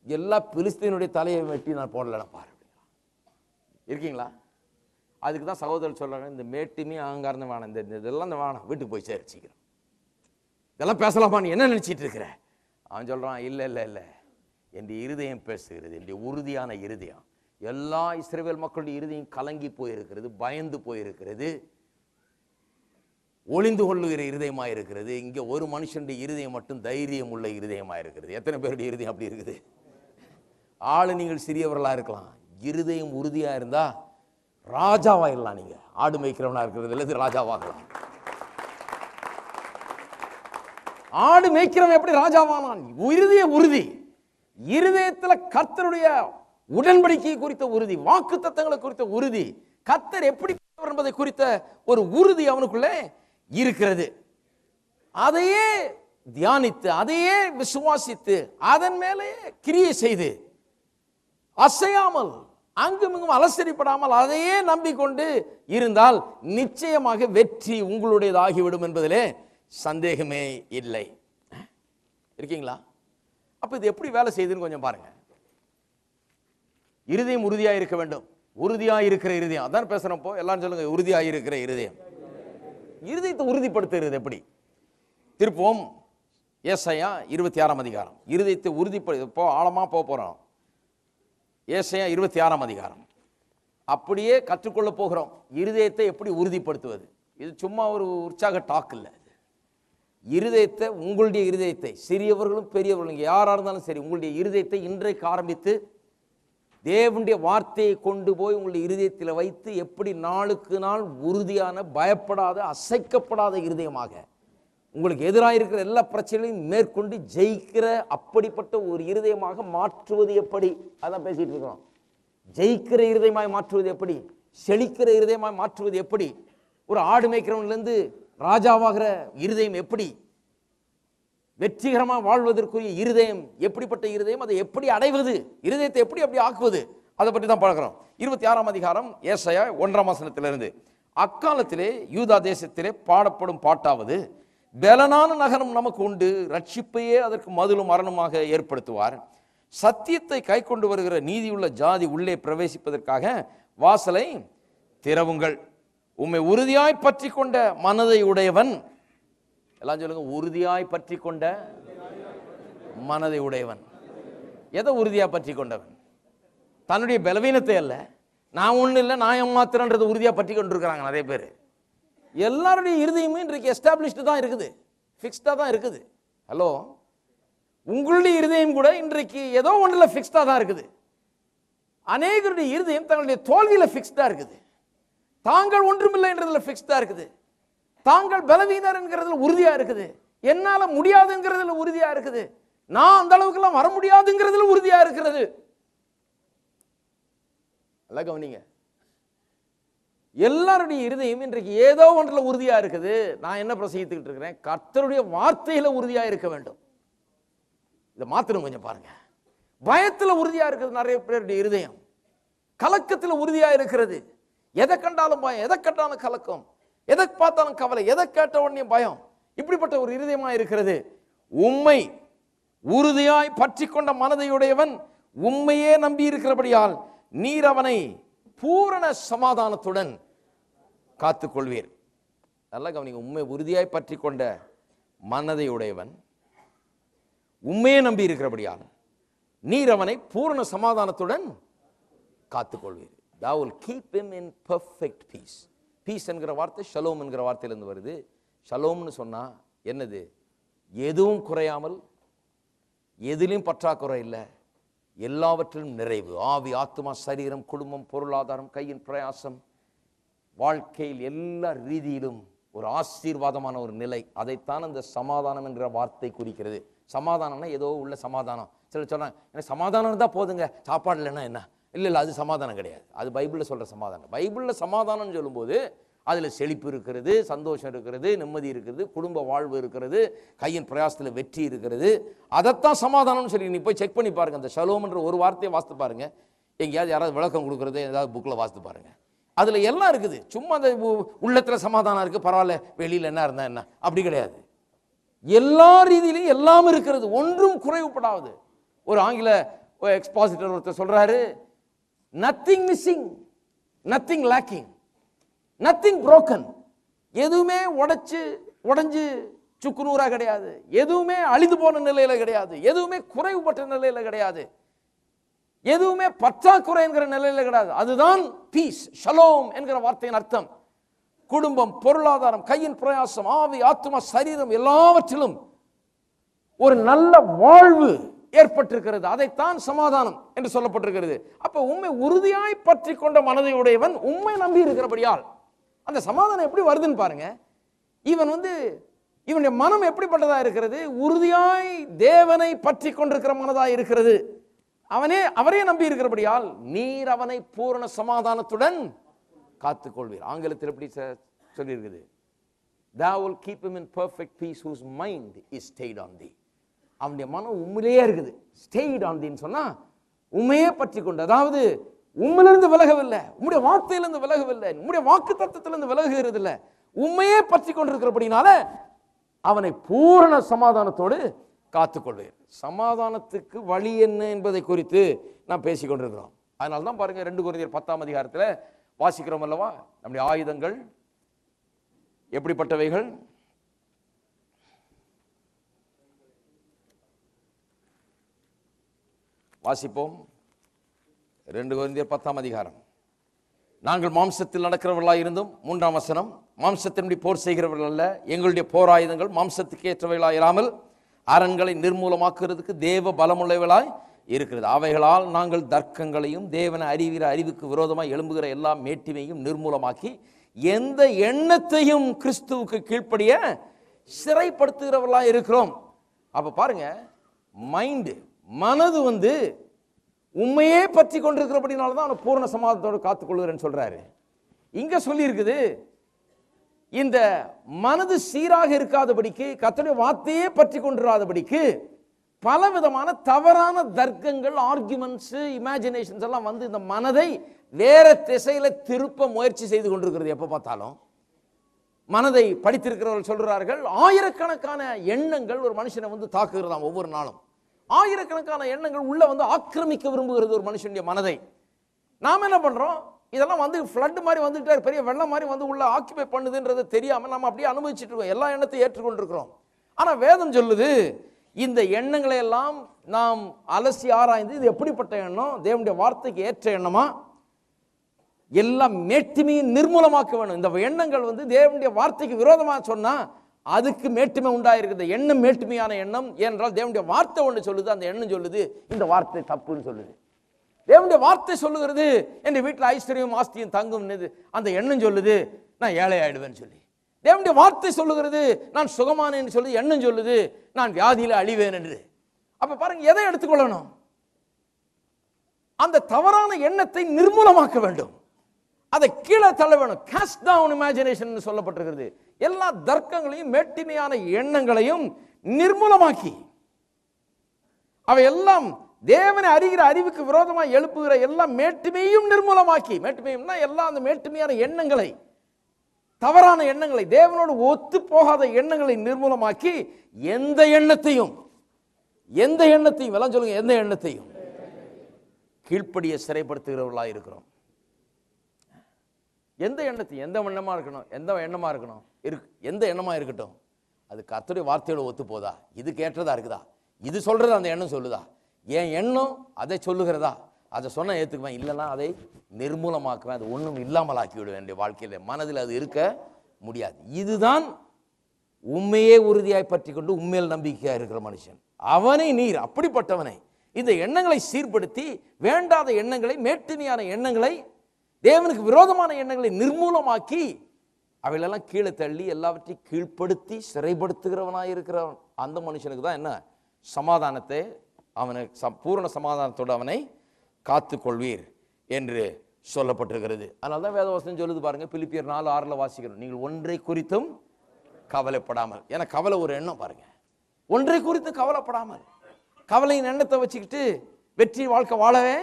எல்லா பிலிஸ்தீனுடைய தலையை வெட்டி நான் போடலன்னு பாரு. இருக்கீங்களா? அதுக்கு தான் சகோதரர் சொல்றாங்க, இந்த மேட்டுமே அகங்காரம் வேணாம், இந்த இதெல்லாம் வேணாம், வீட்டுக்கு போய் சேர்ச்சிக்கிறோம், இதெல்லாம் பேசலாமா, நீ என்ன நினைச்சிட்டு இருக்கிற? அவன் சொல்றான், இல்ல இல்ல இல்ல, என் இருதயம் பேசுகிறது, என் உறுதியான இருதயம். எல்லா இஸ்ரவேல் மக்களுடைய இருதயம் கலங்கி போயிருக்கிறது, பயந்து போயிருக்கிறது, ஒளிந்து கொள்ளுகிற இருதயமாக இருக்கிறது. இங்க ஒரு மனுஷனுடைய இருதயம் மட்டும் தைரியம் உள்ள இருதயமாக இருக்கிறது. எத்தனை பேருடைய இருதயம் அப்படி இருக்குது? ஆளு நீங்கள் சிறியவர்களா இருக்கலாம், இருதயம் உறுதியா இருந்தா ராஜாவாயிடலாம். நீங்க ஆடு மேய்க்கிறவனா இருக்கிறது ராஜாவாகலாம். ஆடு மேய்க்கிறவன் எப்படி ராஜாவானான்? உறுதி, இருதயத்துல கர்த்தருடைய உடன்படிக்கை குறித்த உறுதி, வாக்கு தத்தங்களை குறித்த உறுதி, கர்த்தர் எப்படி என்பதை குறித்த ஒரு உறுதி அவனுக்குள்ளே இருக்கிறது. அதையே தியானித்து, அதையே விசுவாசித்து, அதன் மேலே கிரியை செய்து, அசையாமல் அங்குமிங்கும் அலசரிப்படாமல் அதையே நம்பிக்கொண்டு இருந்தால் நிச்சயமாக வெற்றி உங்களுடையதாகிவிடும் என்பதிலே சந்தேகமே இல்லை. இருக்கீங்களா? அப்ப இது எப்படி வேலை செய்யுதுன்னு கொஞ்சம் பாருங்க. இருதயம் உறுதியா இருக்க வேண்டும். உறுதியா இருக்கிற இருதயம், அதான் பேசுறப்போ எல்லாரும் சொல்லுங்க, உறுதியா இருக்கிற இருதயம். இருதயத்தை உறுதிப்படுத்துகிறது எப்படி? திருப்போம் ஏசாயா 26ஆம் அதிகாரம். இருதயத்தை உறுதிப்படுத்த ஆழமா போறோம். ஏசாயா 26ஆம் அதிகாரம். அப்படியே கற்றுக்கொள்ள போகிறோம். இருதயத்தை எப்படி உறுதிப்படுத்துவது. இது சும்மா ஒரு உற்சாக டாக் இல்லை. இருதயத்தை, உங்களுடைய இருதயத்தை, சிறியவர்களும் பெரியவர்களும் யாராக இருந்தாலும் சரி, உங்களுடைய இருதயத்தை இன்றைக்கு ஆரம்பித்து தேவனுடைய வார்த்தையை கொண்டு போய் உங்களுடைய இருதயத்தில் வைத்து எப்படி நாளுக்கு நாள் உறுதியான, பயப்படாத, அசைக்கப்படாத இருதயமாக உங்களுக்கு எதிராக இருக்கிற எல்லா பிரச்சனைகளையும் மேற்கொண்டு ஜெயிக்கிற அப்படிப்பட்ட ஒரு இருதயமாக மாற்றுவது எப்படி, அதான் பேசிட்டு இருக்கிறோம். ஜெயிக்கிற இருதயமாய் மாற்றுவது எப்படி, செழிக்கிற இருதயமாய் மாற்றுவது எப்படி, ஒரு ஆடு மேய்க்கிறவன்லேருந்து ராஜாவாகிற இருதயம் எப்படி, வெற்றிகரமாக வாழ்வதற்குரிய இருதயம் எப்படிப்பட்ட இருதயம், அதை எப்படி அடைவது, இருதயத்தை எப்படி அப்படி ஆக்குவது, அதை பற்றி தான் பார்க்கிறோம். 26ஆம் அதிகாரம் ஏசாயா 1ஆம் வசனத்திலிருந்து. அக்காலத்திலே யூதா தேசத்திலே பாடப்படும் பாட்டாவது, பலனான நகரம் நமக்கு உண்டு, ரட்சிப்பையே அதற்கு மதிலும் மரணமாக ஏற்படுத்துவார். சத்தியத்தை கை கொண்டு வருகிற நீதியுள்ள ஜாதி உள்ளே பிரவேசிப்பதற்காக வாசலை திறவுங்கள். உம்மை உறுதியாய் பற்றி கொண்ட மனதை உடையவன், எல்லாம் சொல்லுங்க, உறுதியாய் பற்றி கொண்ட மனதை உடையவன். எதை உறுதியா பற்றி கொண்டவன்? தன்னுடைய பலவீனத்தை அல்ல, நான் ஒன்றும் இல்லை நான் ஏமாத்துறேன்றதை உறுதியா பற்றி கொண்டிருக்கிறாங்க நிறைய பேர். எல்லாருடைய இருதயமும் இன்றைக்கு எஸ்டாப்ளிஷ்டு தான் இருக்குது, ஃபிக்ஸ்டா தான் இருக்குது. ஹலோ, உங்களுடைய இருதயம் கூட இன்றைக்கு ஏதோ ஒன்றில் ஃபிக்ஸ்டா தான் இருக்குது. அநேகருடைய இருதயம் தங்களுடைய தோல்வியில ஃபிக்ஸ்டா இருக்குது. தாங்கள் ஒன்றுமில்லை என்றதுல ஃபிக்ஸ்டா இருக்குது. தாங்கள் பலவீனர் என்கிறதுல உறுதியா இருக்குது. என்னால முடியாதுங்கிறதுல உறுதியா இருக்குது. நான் அந்த அளவுக்குலாம் வர முடியாதுங்கிறதுல உறுதியா இருக்கிறது. நல்லா கவனிங்க, எல்லாருடைய இருதயம் இன்றைக்கு ஏதோ ஒன்றில் உறுதியா இருக்குது. நான் என்ன பிரசங்கித்துக்கிட்டு இருக்கிறேன்? கர்த்தருடைய வார்த்தையில உறுதியா இருக்க வேண்டும். இதை மாத்திரம் கொஞ்சம் பாருங்க. பயத்துல உறுதியா இருக்குது நிறைய பேருடைய இருதயம், கலக்கத்துல உறுதியா இருக்கிறது. எதை கண்டாலும் பயம், எதை கண்டாலும் கலக்கம், எதை பார்த்தாலும் கவலை, எதை கேட்ட உடனே பயம், இப்படிப்பட்ட ஒரு இருதயமா இருக்கிறது. உம்மை உறுதியாய் பற்றி கொண்ட மனதையுடையவன் உண்மையே நம்பி இருக்கிறபடியால் நீர் அவனை பூரண சமாதானத்துடன் காத்துக்கொள்வீர். நல்லா கவனிங்க, உண்மை உறுதியாய் பற்றி கொண்ட மனதை உடையவன் உண்மையே நம்பி இருக்கிறபடியால் நீர் அவனை பூரண சமாதானத்துடன் காத்துக்கொள்வீர். Thou will keep him in perfect peace. Peace என்கிற வார்த்தை ஷலோம் என்கிற வார்த்தையிலிருந்து வருது. ஷலோம்னு சொன்னா என்னது? எதுவும் குறையாமல், எதிலும் பற்றாக்குறை இல்லை, எல்லாவற்றிலும் நிறைவு. ஆவி, ஆத்மா, சரீரம், குடும்பம், பொருளாதாரம், கையின் பிரயாசம், வாழ்க்கையில் எல்லா ரீதியிலும் ஒரு ஆசீர்வாதமான ஒரு நிலை. அதைத்தான் அந்த சமாதானம் என்கிற வார்த்தை குறிக்கிறது. சமாதானம்னா ஏதோ உள்ள சமாதானம். சிலர் சொல்றாங்க, எனக்கு சமாதானம் இருந்தால் போதுங்க, சாப்பாடு இல்லைன்னா என்ன? இல்லை, அது சமாதானம் கிடையாது. அது பைபிளில் சொல்கிற சமாதானம். பைபிளில் சமாதானம்னு சொல்லும்போது அதில் செழிப்பு இருக்கிறது, சந்தோஷம் இருக்கிறது, நிம்மதி இருக்கிறது, குடும்ப வாழ்வு இருக்கிறது, கையின் பிரயாசத்தில் வெற்றி இருக்கிறது. அதைத்தான் சமாதானம்னு சொல்லி நீ போய் செக் பண்ணி பாருங்க. அந்த ஷலோம்ன்ற ஒரு வார்த்தையை வாசித்து பாருங்க. எங்கேயாவது யாராவது விளக்கம் கொடுக்குறது ஏதாவது புக்கில் வாசித்து பாருங்க. அதில் எல்லாம் இருக்குது. சும்மா அந்த உள்ளத்தில் சமாதானம் இருக்குது, பரவாயில்ல, வெளியில் என்ன இருந்தால் என்ன, அப்படி கிடையாது. எல்லா ரீதியிலையும் எல்லாம் இருக்கிறது, ஒன்றும் குறைவுபடாது. ஒரு ஆங்கில எக்ஸ்பாசிட்டர் ஒருத்தர் சொல்றாரு, nothing missing, nothing lacking, nothing broken. எதுவுமே உடைஞ்சு சுக்குநூறா கிடையாது, எதுவுமே அழிந்து போன நிலையில கிடையாது, எதுவுமே குறைவுபட்ட நிலையில கிடையாது, எதுவுமே பற்றாக்குறை என்கிற நிலையில கிடையாது. அதுதான் பீஸ், ஷலோம் என்கிற வார்த்தையின் அர்த்தம். குடும்பம், பொருளாதாரம், கையின் பிரயாசம், ஆவி, ஆத்மா, சரீரம், எல்லாவற்றிலும் ஒரு நல்ல வாழ்வு ஏற்பட்டிருக்கிறது. அதைத்தான் சமாதானம் என்று சொல்லப்பட்டிருக்கிறது. அப்ப உண்மை உறுதியாய் பற்றி கொண்ட மனதை உடையவன் உண்மை நம்பி இருக்கிறபடியால் அந்த சமாதானம் எப்படி வருதுன்னு பாருங்க. இவனுடைய மனம் எப்படிப்பட்டதா இருக்கிறது? உறுதியாய் தேவனை பற்றி கொண்டிருக்கிற மனதாய் இருக்கிறது. அவரே நம்பி இருக்கிறபடியால் நீர் அவனை பூரண சமாதானத்துடன் காத்துக்கொள்வீர். ஆங்கிலத்தில் எப்படி சொல்லியிருக்குது? Thou will keep him in perfect peace whose mind is stayed on thee. அவனுடைய மனம் உண்மையிலேயே இருக்குது. ஸ்டேய்ட் ஆன் தீன்னு சொன்னா உண்மையே பற்றி கொண்டு, அதாவது உண்மையிலிருந்து விலகவில்லை, உம்முடைய வார்த்தையிலிருந்து விலகவில்லை, உம்முடைய வாக்கு தத்துவத்திலிருந்து விலகுகிறது இல்லை, உண்மையே பற்றி கொண்டிருக்கிறபடினால அவனை பூரண சமாதானத்தோடு காத்துக்கொள்வேன். சமாதானத்துக்கு வழி என்ன என்பதை குறித்து நாம் பேசிக் கொண்டிருக்கிறோம். அதனால தான் பாருங்க 2 கொரிந்தியர் 10ஆம் அதிகாரத்தில் வாசிக்கிறோம் அல்லவா, நம்முடைய ஆயுதங்கள் எப்படிப்பட்டவைகள்? வாசிப்போம். 2 கொரிந்தியர் 10ஆம் அதிகாரம். நாங்கள் மாம்சத்தில் நடக்கிறவர்களாக இருந்தும், 3ஆம் வசனம், மாம்சத்தின்படி போர் செய்கிறவர்கள் அல்ல, எங்களுடைய போராயுதங்கள் மாம்சத்துக்கு ஏற்றவைகளாய் இராமல் அரண்களை நிர்மூலமாக்குறதுக்கு தேவ பலமுள்ளவைகளாய் இருக்கிறது. அவைகளால் நாங்கள் தர்க்கங்களையும் தேவனை அறிவிக்கிற அறிவுக்கு விரோதமாக எழும்புகிற எல்லா மேட்டிமையும் நிர்மூலமாக்கி எந்த எண்ணத்தையும் கிறிஸ்துவுக்கு கீழ்ப்படிய சிறைப்படுத்துகிறவர்களாக இருக்கிறோம். அப்ப பாருங்க, மைண்டு, மனது உண்மையே பற்றி கொண்டிருக்கிறபடினால தான் அவனை பூர்ண சமாதானத்தோடு காத்துக்கொள்கிறேன்னு சொல்றாரு. இங்க சொல்லி இருக்குது, இந்த மனது சீராக இருக்காதபடிக்கு, கர்த்தருடைய வார்த்தையே பற்றி கொண்டிராதபடிக்கு பலவிதமான தவறான தர்க்கங்கள், ஆர்குமெண்ட்ஸ், இமேஜினேஷன்ஸ் எல்லாம் இந்த மனதை வேற திசையில திருப்ப முயற்சி செய்து கொண்டிருக்கிறது. எப்ப பார்த்தாலும் மனதை படித்திருக்கிறவர்கள் சொல்றார்கள், ஆயிரக்கணக்கான எண்ணங்கள் ஒரு மனுஷனை தாக்குகிறதாம். ஒவ்வொரு நாளும் ஆயிரக்கணக்கான எண்ணங்கள் உள்ள ஆக்கிரமிக்க விரும்புகிறது ஒரு மனுஷனுடைய மனதை. நாம் என்ன பண்றோம், இதெல்லாம் ஃப்ளட் மாதிரி வந்துட்டு பெரிய வெள்ளம் மாதிரி உள்ள ஆக்கிபை பண்ணுதுன்றது தெரியாம நம்ம அப்படியே அனுபவிச்சுட்டு இருக்கோம், எல்லா எண்ணத்தையும் ஏற்றுக்கொண்டிருக்கிறோம். ஆனா வேதம் சொல்லுது, இந்த எண்ணங்களை எல்லாம் நாம் அலசி ஆராய்ந்து இது எப்படிப்பட்ட எண்ணம், தேவனுடைய வார்த்தைக்கு ஏற்ற எண்ணமா, எல்லாம் மேட்டிமையை நிர்மூலமாக்க வேணும். இந்த எண்ணங்கள் தேவனுடைய வார்த்தைக்கு விரோதமாக சொன்னா அதுக்கு மேட்டுமை உண்டாயிருக்குது. எண்ணம் மேட்டுமையான எண்ணம். ஏனென்றால் தேவனுடைய வார்த்தை ஒன்று சொல்லுது, அந்த எண்ணம் சொல்லுது இந்த வார்த்தை தப்புன்னு சொல்லுது. தேவனுடைய வார்த்தை சொல்லுகிறது என் வீட்டில் ஐஸ்வர்யம் ஆஸ்தியும் தங்கும், அந்த எண்ணம் சொல்லுது நான் ஏழை ஆயிடுவேன்னு சொல்லி. தேவனுடைய வார்த்தை சொல்லுகிறது நான் சுகமானேன்னு சொல்லி, எண்ணம் சொல்லுது நான் வியாதியில அழிவேன் என்று. அப்ப பாருங்க, எதை எடுத்துக்கொள்ளணும், அந்த தவறான எண்ணத்தை நிர்மூலமாக்க வேண்டும், அதை கீழே தள்ள வேணும். காஸ்ட் டவுன் இமேஜினேஷன் சொல்லப்பட்டிருக்கிறது. எல்லா தர்க்கங்களையும் மேட்டிமையான எண்ணங்களையும் நிர்மூலமாக்கி அவை எல்லாம் தேவனை அறிகிற அறிவுக்கு விரோதமாக எழுப்புகிற எல்லா மேட்டிமையும் நிர்மூலமாக்கி, மேட்டிமையும்னா எல்லாம் அந்த மேட்டிமையான எண்ணங்களை, தவறான எண்ணங்களை, தேவனோடு ஒத்து போகாத எண்ணங்களை நிர்மூலமாக்கி எந்த எண்ணத்தையும் எல்லாம் சொல்லுங்க, எந்த எண்ணத்தையும் கீழ்ப்படிய சிறைப்படுத்துகிறவர்களாக இருக்கிறோம். எந்த எண்ணத்தையும், எந்த எண்ணமா இருக்கணும், எந்த எண்ணமா இருக்கட்டும், அது கர்த்தருடைய வார்த்தையோட ஒத்து போதா, இது கேட்டதா இருக்குதா, இது சொல்றது அந்த எண்ணம் சொல்லுதா, என் எண்ணம் அதை சொல்லுகிறதா, அதை சொன்ன ஏற்றுக்குவேன், இல்லைன்னா அதை நிர்மூலமாக்குவேன், அது ஒன்றும் இல்லாமல் ஆக்கி விடுவேன். என்னுடைய வாழ்க்கையில் மனதில் அது இருக்க முடியாது. இதுதான் உண்மையே உறுதியாய் பற்றி கொண்டு உண்மையில் நம்பிக்கையாக இருக்கிற மனுஷன். அவனை நீர் அப்படிப்பட்டவனை இந்த எண்ணங்களை சீர்படுத்தி வேண்டாத எண்ணங்களை, மேட்டிமையான எண்ணங்களை, தேவனுக்கு விரோதமான எண்ணங்களை நிர்மூலமாக்கி அவைகளெல்லாம் கீழே தள்ளி எல்லாவற்றையும் கீழ்ப்படுத்தி சிறைப்படுத்துகிறவனாக இருக்கிற அந்த மனுஷனுக்கு தான் என்ன சமாதானத்தை, அவனை பூரண சமாதானத்தோடு அவனை காத்துக்கொள்வீர் என்று சொல்லப்பட்டிருக்கிறது. அதனால தான் வேதவசனம் சொல்லுது பாருங்க, பிலிப்பியர் 4:6 வாசிக்கிறோம், நீங்கள் ஒன்றை குறித்தும் கவலைப்படாமல். ஏன்னா கவலை ஒரு எண்ணம் பாருங்க, ஒன்றை குறித்து கவலைப்படாமல், கவலையின் எண்ணத்தை வச்சுக்கிட்டு வெற்றி வாழ்க்கை வாழவே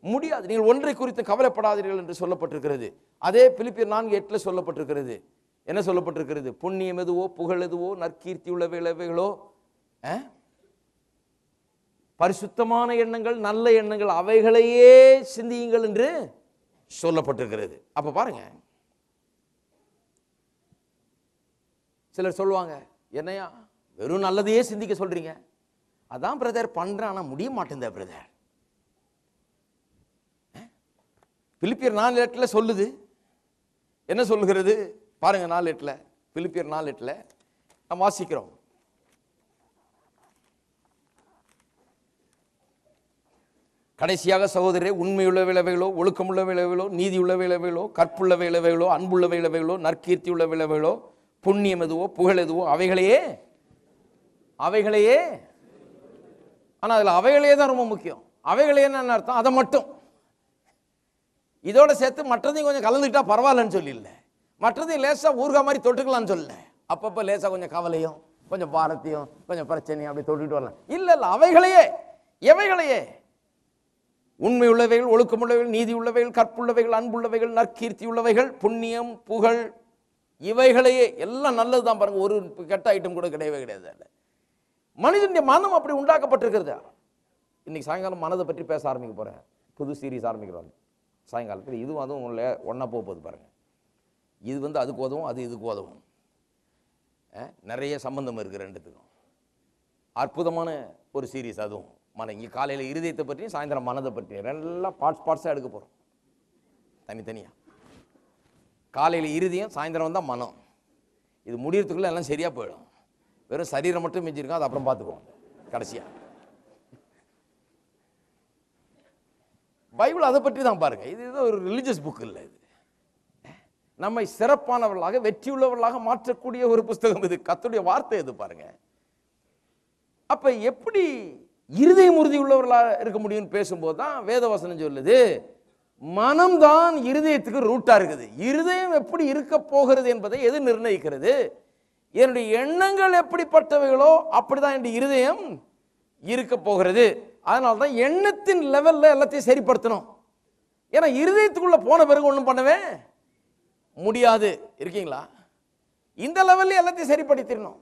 முடியாது. நீங்கள் ஒன்றை குறித்து கவலைப்படாதீர்கள் என்று சொல்லப்பட்டிருக்கிறது. அதே பிலிப்பியர் 4:8 சொல்லப்பட்டிருக்கிறது. என்ன சொல்லப்பட்டிருக்கிறது, புண்ணியம் எதுவோ, புகழ் எதுவோ, நற்கீர்த்தி உள்ளவைகளோ, பரிசுத்தமான எண்ணங்கள், நல்ல எண்ணங்கள், அவைகளையே சிந்தியுங்கள் என்று சொல்லப்பட்டிருக்கிறது. அப்ப பாருங்க, சிலர் சொல்லுவாங்க, என்னையா வெறும் நல்லதையே சிந்திக்க சொல்றீங்க, அதான் பிரதர் பண்றேன், ஆனா முடிய மாட்டேன் பிரதர். பிலிப்பியர் 4:8 சொல்லுது, என்ன சொல்லுகிறது பாருங்க, 4:8 பிலிப்பியர் 4:8 நாம் வாசிக்கிறோம். கடைசியாக சகோதரரே, உண்மையுள்ள விளைவுகளோ, ஒழுக்கமுள்ள விளைவுகளோ, நீதி உள்ள விளைவுகளோ, கற்புள்ள விளைவுகளோ, அன்புள்ள விளைவுகளோ, நற்கீர்த்தி உள்ள விளைவுகளோ, புண்ணியம் எதுவோ, புகழ் எதுவோ, அவைகளையே. ஆனா அதுல அவைகளையே தான் ரொம்ப முக்கியம். அவைகளே என்ன அர்த்தம், அதை மட்டும் இதோட சேர்த்து மற்றதையும் கொஞ்சம் கலந்துக்கிட்டா பரவாயில்லன்னு சொல்லி இல்லை, மற்றதையும் லேசா ஊர்கா மாதிரி தொட்டுக்கலான்னு சொல்லல, அப்பப்போ லேசா கொஞ்சம் கவலையும் கொஞ்சம் பாரத்தையும் கொஞ்சம் பிரச்சனையும் அப்படி தொட்டுக்கிட்டு வரலாம். இல்ல அவைகளையே. எவைகளையே? உண்மை உள்ளவைகள், ஒழுக்கம் உள்ளவைகள், நீதி உள்ளவைகள், கற்புள்ளவைகள், அன்புள்ளவைகள், நற்கீர்த்தி உள்ளவைகள், புண்ணியம், புகழ், இவைகளையே. எல்லாம் நல்லதுதான் பாருங்க, ஒரு கெட்ட ஐட்டம் கூட கிடையவே கிடையாது. மனிதனுடைய மனம் அப்படி உண்டாக்கப்பட்டிருக்கிறது. இன்னைக்கு சாயங்காலம் மனதை பற்றி பேச ஆரம்பிக்க போறேன், புது சீரீஸ் ஆரம்பிக்கிறோம் சாயங்காலத்தில். இதுவும் அதுவும் உங்களை ஒன்றா போகுது பாருங்க. இது அதுக்கு உதவும், அது இதுக்கு உதவும். நிறைய சம்பந்தம் இருக்குது ரெண்டுத்துக்கும். அற்புதமான ஒரு சீரீஸ் அதுவும். இங்கே காலையில் இருதயத்தை பற்றியும் சாயந்தரம் மனதை பற்றியும் எல்லாம் பார்ட்ஸாக எடுக்க போகிறோம் தனித்தனியாக. காலையில் இருதயம், சாயந்தரம் தான் மனம். இது முடியறதுக்குள்ளே எல்லாம் சரியாக போயிடும். வெறும் சரீரம் மட்டும் மிஞ்சிருக்கோம், அது அப்புறம் பார்த்துக்குவோம் கடைசியாக. பைபிள் அதை பற்றி தான் பாருங்க. இது ஒரு ரிலிஜியஸ் புக் இல்லை. இது நம்மை சிறப்பானவர்களாக வெற்றியுள்ளவர்களாக மாற்றக்கூடிய ஒரு புஸ்தகம். இது கர்த்தருடைய வார்த்தை. இது பாருங்க. அப்ப எப்படி இருதயம் உறுதி உள்ளவர்களாக இருக்க முடியும்னு பேசும்போது தான் வேதவசனம் சொல்லுது, மனம்தான் இருதயத்துக்கு ரூட்டா இருக்குது. இருதயம் எப்படி இருக்க போகிறது என்பதை எது நிர்ணயிக்கிறது? என்னுடைய எண்ணங்கள் எப்படிப்பட்டவைகளோ அப்படிதான் என்னுடைய இருதயம் இருக்க போகிறது. அதனால தான் எண்ணத்தின் லெவல்ல எல்லாத்தையும் சரிப்படுத்தணும். ஏன்னா இருதயத்துக்குள்ள போன பிறகு ஒன்றும் பண்ணவே முடியாது. இருக்கீங்களா? இந்த லெவல்ல எல்லாத்தையும் சரிப்படுத்திடணும்.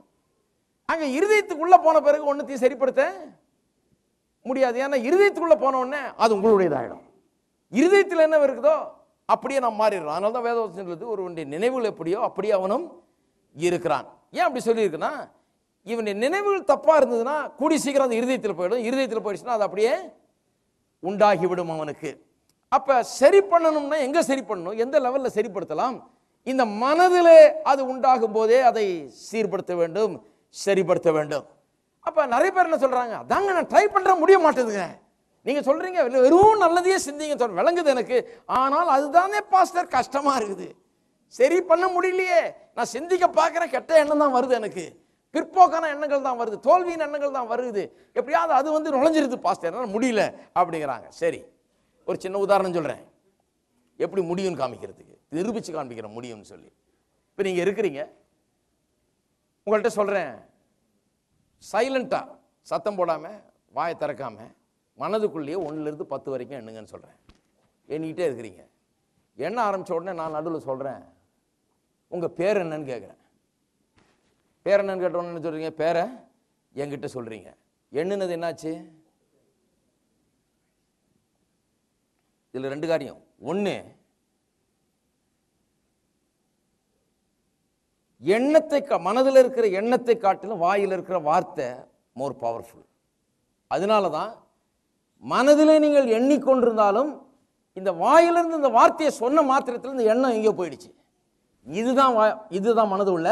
அங்க இருதயத்துக்குள்ள போன பிறகு ஒன்றுத்தையும் சரிப்படுத்த முடியாது. ஏன்னா இருதயத்துக்குள்ள போன உடனே அது உங்களுடையதாயிடும். இருதயத்தில் என்ன இருக்குதோ அப்படியே நாம் மாறிடுறோம். அதனால தான் வேதவசனம் சொல்லுது, ஒருவனுடைய நினைவுகள் எப்படியோ அப்படியே அவனும் இருக்கிறான். ஏன் அப்படி சொல்லியிருக்குன்னா, இவனுடைய நினைவுகள் தப்பா இருந்ததுன்னா கூடி சீக்கிரம் அந்த இருதயத்தில் போயிடும். இருதயத்தில் போயிடுச்சுன்னா அது அப்படியே உண்டாகிவிடும் அவனுக்கு. அப்ப சரி பண்ணணும்னா எங்க சரி பண்ணணும், எந்த லெவல்ல சரிப்படுத்தலாம்? இந்த மனதிலே அது உண்டாகும் போதே அதை சீர்படுத்த வேண்டும், சரிப்படுத்த வேண்டும். அப்ப நிறைய பேர் என்ன சொல்றாங்க, அதாங்க நான் ட்ரை பண்ற முடிய மாட்டேதுங்க. நீங்க சொல்றீங்க வெறும் நல்லதையே சிந்திங்க சொல்ற விளங்குது எனக்கு, ஆனால் அதுதானே பாஸ்டர் கஷ்டமா இருக்குது, சரி பண்ண முடியலையே. நான் சிந்திக்க பார்க்கிறேன், கெட்ட எண்ணம் தான் வருது, எனக்கு பிற்போக்கான எண்ணங்கள் தான் வருது, தோல்வியின் எண்ணங்கள் தான் வருது, எப்படியாவது அது நுழைஞ்சிருது பாஸ்டர், முடியல அப்படிங்கிறாங்க. சரி, ஒரு சின்ன உதாரணம் சொல்றேன், எப்படி முடியும்னு காமிக்கிறதுக்கு, நிரூபிச்சு காமிக்கிறேன் முடியும்னு சொல்லி. இப்போ நீங்க இருக்கிறீங்க, உங்கள்கிட்ட சொல்றேன், சைலண்டா சத்தம் போடாம வாயை திறக்காம மனதுக்குள்ளேயே 1லிருந்து 10 வரைக்கும் எண்ணுங்கன்னு சொல்றேன். எண்ணிக்கிட்டே இருக்கிறீங்க. எண்ண ஆரம்பிச்ச உடனே நான் நடுவில் சொல்றேன், உங்க பேர் என்னன்னு கேட்குறேன். பேர் என்னன்னு கேட்ட உடனே என்ன சொல்றீங்க? பேரை என்கிட்ட சொல்றீங்க. எண்ணுனது என்னாச்சு? இதுல 2 காரியம். ஒன்று, எண்ணத்தை மனதில் இருக்கிற எண்ணத்தை காட்டிலும் வாயில் இருக்கிற வார்த்தை மோர் பவர்ஃபுல். அதனால தான் மனதிலே நீங்கள் எண்ணிக்கொண்டிருந்தாலும் இந்த வாயிலிருந்து இந்த வார்த்தையை சொன்ன மாத்திரத்தில் இந்த எண்ணம் எங்கேயோ போயிடுச்சு. இதுதான் மனது உள்ள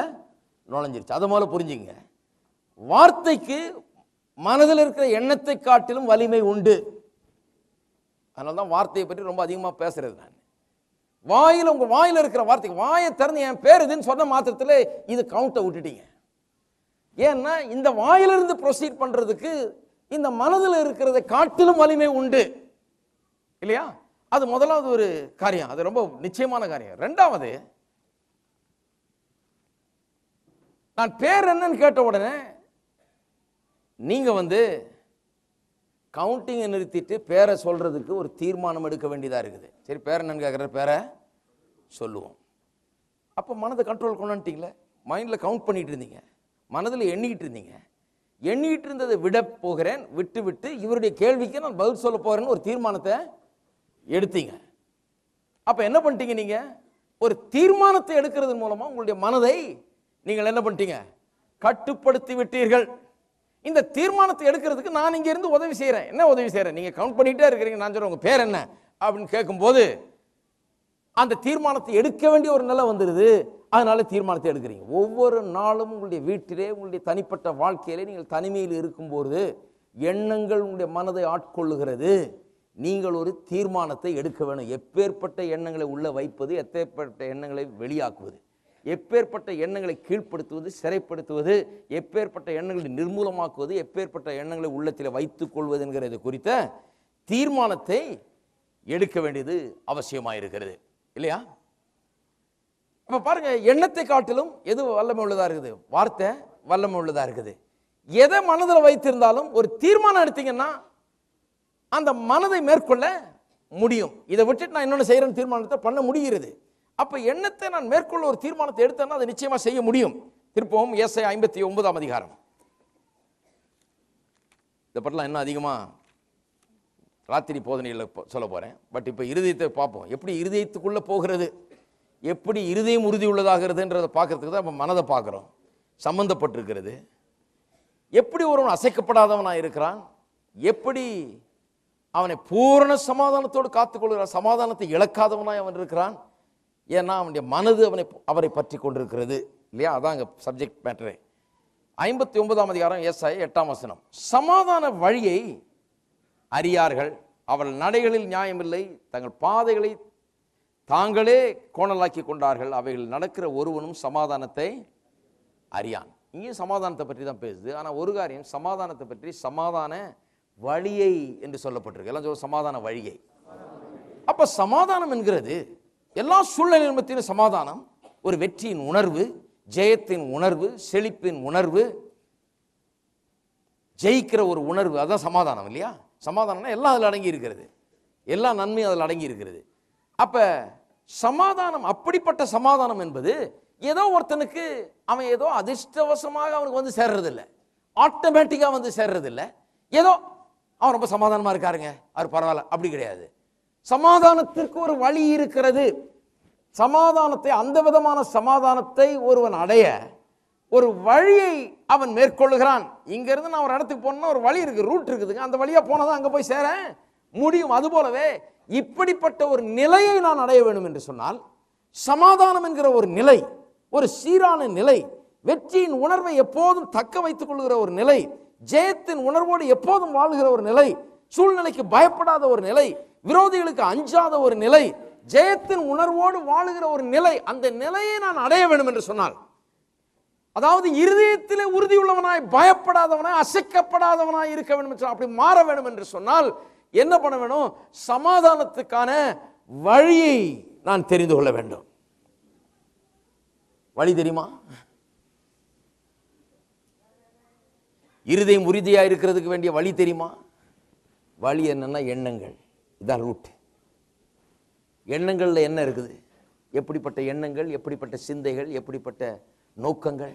நுழைஞ்சிருச்சு. அதை முதல்ல புரிஞ்சுங்க. வார்த்தைக்கு மனதில் இருக்கிற எண்ணத்தை காட்டிலும் வலிமை உண்டு. அதனால தான் வார்த்தையை பற்றி ரொம்ப அதிகமாக பேசுறது. நான் உங்க வாயில் இருக்கிற வார்த்தைக்கு வாயை திறந்து என் பேர் இதுன்னு சொன்ன மாத்திரத்தில் இது கவுண்டை விட்டுட்டீங்க. ஏன்னா இந்த வாயிலிருந்து ப்ரொசீட் பண்றதுக்கு இந்த மனதில் இருக்கிறதை காட்டிலும் வலிமை உண்டு இல்லையா? அது முதலாவது ஒரு காரியம், அது ரொம்ப நிச்சயமான காரியம். 2வது, நான் பேர் என்னன்னு கேட்ட உடனே நீங்க கவுண்டிங்கை நிறுத்திட்டு பேரை சொல்றதுக்கு ஒரு தீர்மானம் எடுக்க வேண்டியதா இருக்குது. சரி, பேர் என்னன்னு கேட்குற, பேரை சொல்லுவோம். அப்போ மனதை கண்ட்ரோல் கொண்டுட்டீங்களே, மைண்டில் கவுண்ட் பண்ணிட்டு இருந்தீங்க, மனதில் எண்ணிக்கிட்டு இருந்தீங்க, எண்ணிட்டு இருந்ததை விட போகிறேன், விட்டு இவருடைய கேள்விக்கு நான் பதில் சொல்ல போறேன்னு ஒரு தீர்மானத்தை எடுத்தீங்க. அப்ப என்ன பண்ணிட்டீங்க? நீங்க ஒரு தீர்மானத்தை எடுக்கிறது மூலமா உங்களுடைய மனதை நீங்கள் என்ன பண்ணிட்டீங்க? கட்டுப்படுத்தி விட்டீர்கள். இந்த தீர்மானத்தை எடுக்கிறதுக்கு நான் இங்க இருந்து உதவி செய்யறேன். என்ன உதவி செய்யறேன்? நீங்க கவுண்ட் பண்ணிட்டே இருக்கிறீங்க. நான் சொல்றேன், உங்க பேர் என்ன அப்படின்னு கேட்கும்போது அந்த தீர்மானத்தை எடுக்க வேண்டிய ஒரு நிலை வந்துடுது. அதனால தீர்மானத்தை எடுக்கிறீங்க. ஒவ்வொரு நாளும் உங்களுடைய வீட்டிலே, உங்களுடைய தனிப்பட்ட வாழ்க்கையிலே நீங்கள் தனிமையில் இருக்கும்போது எண்ணங்கள் உங்களுடைய மனதை ஆட்கொள்ளுகிறது. நீங்கள் ஒரு தீர்மானத்தை எடுக்க வேணும். எப்பேற்பட்ட எண்ணங்களை உள்ள வைப்பது, எப்பேற்பட்ட எண்ணங்களை வெளியாக்குவது, எப்பேற்பட்ட எண்ணங்களை கீழ்ப்படுத்துவது, சிறைப்படுத்துவது, எப்பேற்பட்ட எண்ணங்களை நிர்மூலமாக்குவது, எப்பேற்பட்ட எண்ணங்களை உள்ளத்தில் வைத்துக் கொள்வது என்கிறது குறித்த தீர்மானத்தை எடுக்க வேண்டியது அவசியமாயிருக்கிறது இல்லையா? அப்ப பாருங்க, எண்ணத்தை காட்டிலும் எது வல்லமை உள்ளதா இருக்குது? வார்த்தை வல்லமை உள்ளதா இருக்குது. எதை மனதில் வைத்திருந்தாலும் ஒரு தீர்மானம் எடுத்தீங்கன்னா அந்த மனதை மேற்கொள்ள முடியும். இதை விட்டுட்டு நான் இன்னொன்று செய்யறேன்னு தீர்மானத்தை பண்ண முடிகிறது. அப்ப எண்ணத்தை நான் மேற்கொள்ள ஒரு தீர்மானத்தை எடுத்தேன்னா அதை நிச்சயமா செய்ய முடியும். திருப்பவும் ஏசாயா 59ஆம் அதிகாரம். இதை பற்றிலாம் இன்னும் அதிகமா ராத்திரி போதனையில் சொல்ல போறேன். பட் இப்போ இருதயத்தை பார்ப்போம். எப்படி இருதயத்துக்குள்ள போகிறது, எப்படி இருதயம் உறுதி உள்ளதாகிறதுன்றதை பார்க்கறதுக்கு தான் நம்ம மனதை பார்க்குறோம். சம்பந்தப்பட்டிருக்கிறது. எப்படி ஒருவன் அசைக்கப்படாதவனாக இருக்கிறான், எப்படி அவனை பூரண சமாதானத்தோடு காத்துக்கொள்கிறான். சமாதானத்தை இழக்காதவனாய் அவன் இருக்கிறான். ஏன்னா அவனுடைய மனது அவரை பற்றி கொண்டிருக்கிறது இல்லையா? அதான் அங்கே சப்ஜெக்ட் மேட்டரே. 59ஆம் அதிகாரம் ஏசாயா 8ஆம் வசனம். சமாதான வழியை அறியார்கள், அவள் நடைகளில் நியாயமில்லை, தங்கள் பாதைகளை தாங்களே கோணலாக்கி கொண்டார்கள், அவைகள் நடக்கிற ஒருவனும் சமாதானத்தை அறியான். இங்கேயும் சமாதானத்தை பற்றி தான் பேசுது. ஆனால் ஒரு காரியம், சமாதானத்தை பற்றி சமாதான வழியை என்று சொல்லப்பட்டிருக்கு. எல்லாம் சொல்ல சமாதான வழியை. அப்ப சமாதானம் என்கிறது எல்லா சூழ்நிலையின் மத்தியிலும் சமாதானம், ஒரு வெற்றியின் உணர்வு, ஜெயத்தின் உணர்வு, செழிப்பின் உணர்வு, ஜெயிக்கிற ஒரு உணர்வு. அதான் சமாதானம் இல்லையா? சமாதானம்னா எல்லாம் அதில் அடங்கி இருக்கிறது, எல்லா நன்மையும் அதில் அடங்கி இருக்கிறது. அப்ப சமாதானம், அப்படிப்பட்ட சமாதானம் என்பது ஏதோ ஒருத்தனுக்கு அவன் ஏதோ அதிர்ஷ்டவசமாக அவனுக்கு வந்து சேர்றதில்லை, ஆட்டோமேட்டிக்காக வந்து சேர்றதில்லை. ஏதோ அவன் ரொம்ப சமாதானமா இருக்காருங்க, அவர் பரவாயில்ல, அப்படி கிடையாது. சமாதானத்திற்கு ஒரு வழி இருக்கிறது. சமாதானத்தை, அந்த விதமான சமாதானத்தை ஒருவன் அடைய ஒரு வழியை அவன் மேற்கொள்ளுகிறான். இங்க இருந்து நான் ஒரு இடத்துக்கு போனா ஒரு வழி இருக்கு, ரூட் இருக்குதுங்க, அந்த வழியா போனதான் அங்க போய் சேர முடியும். அதுபோலவே இப்படிப்பட்ட ஒரு நிலையை நான் அடைய வேண்டும் என்று சொன்னால், சமாதானம் என்கிற ஒரு நிலை, ஒரு சீரான நிலை, வெற்றியின் உணர்வை எப்போதும் தக்க வைத்துக் கொள்கிற ஒரு நிலை, ஜெயத்தின் உணர்வோடு எப்போதும் வாழ்கிற ஒரு நிலை, சூழ்நிலைக்கு பயப்படாத ஒரு நிலை, விரோதிகளுக்கு அஞ்சாத ஒரு நிலை, ஜெயத்தின் உணர்வோடு வாழுகிற ஒரு நிலை, அந்த நிலையை நான் அடைய வேண்டும் என்று சொன்னால், அதாவது இருதயத்திலே உறுதியுள்ளவனாய், பயப்படாதவனாய், அசைக்கப்படாதவனாய் இருக்க வேண்டும் என்று, அப்படி மாற வேண்டும் என்று சொன்னால் என்ன பண்ண வேணும்? சமாதானத்துக்கான வழியை நான் தெரிந்து கொள்ள வேண்டும். வழி தெரியுமா? இருதயம் உறுதியா இருக்கிறதுக்கு வேண்டிய வழி தெரியுமா? வழி என்னன்னா எண்ணங்கள். இதான் ரூட். எண்ணங்கள்ல என்ன இருக்குது? எப்படிப்பட்ட எண்ணங்கள், எப்படிப்பட்ட சிந்தைகள், எப்படிப்பட்ட நோக்கங்கள்?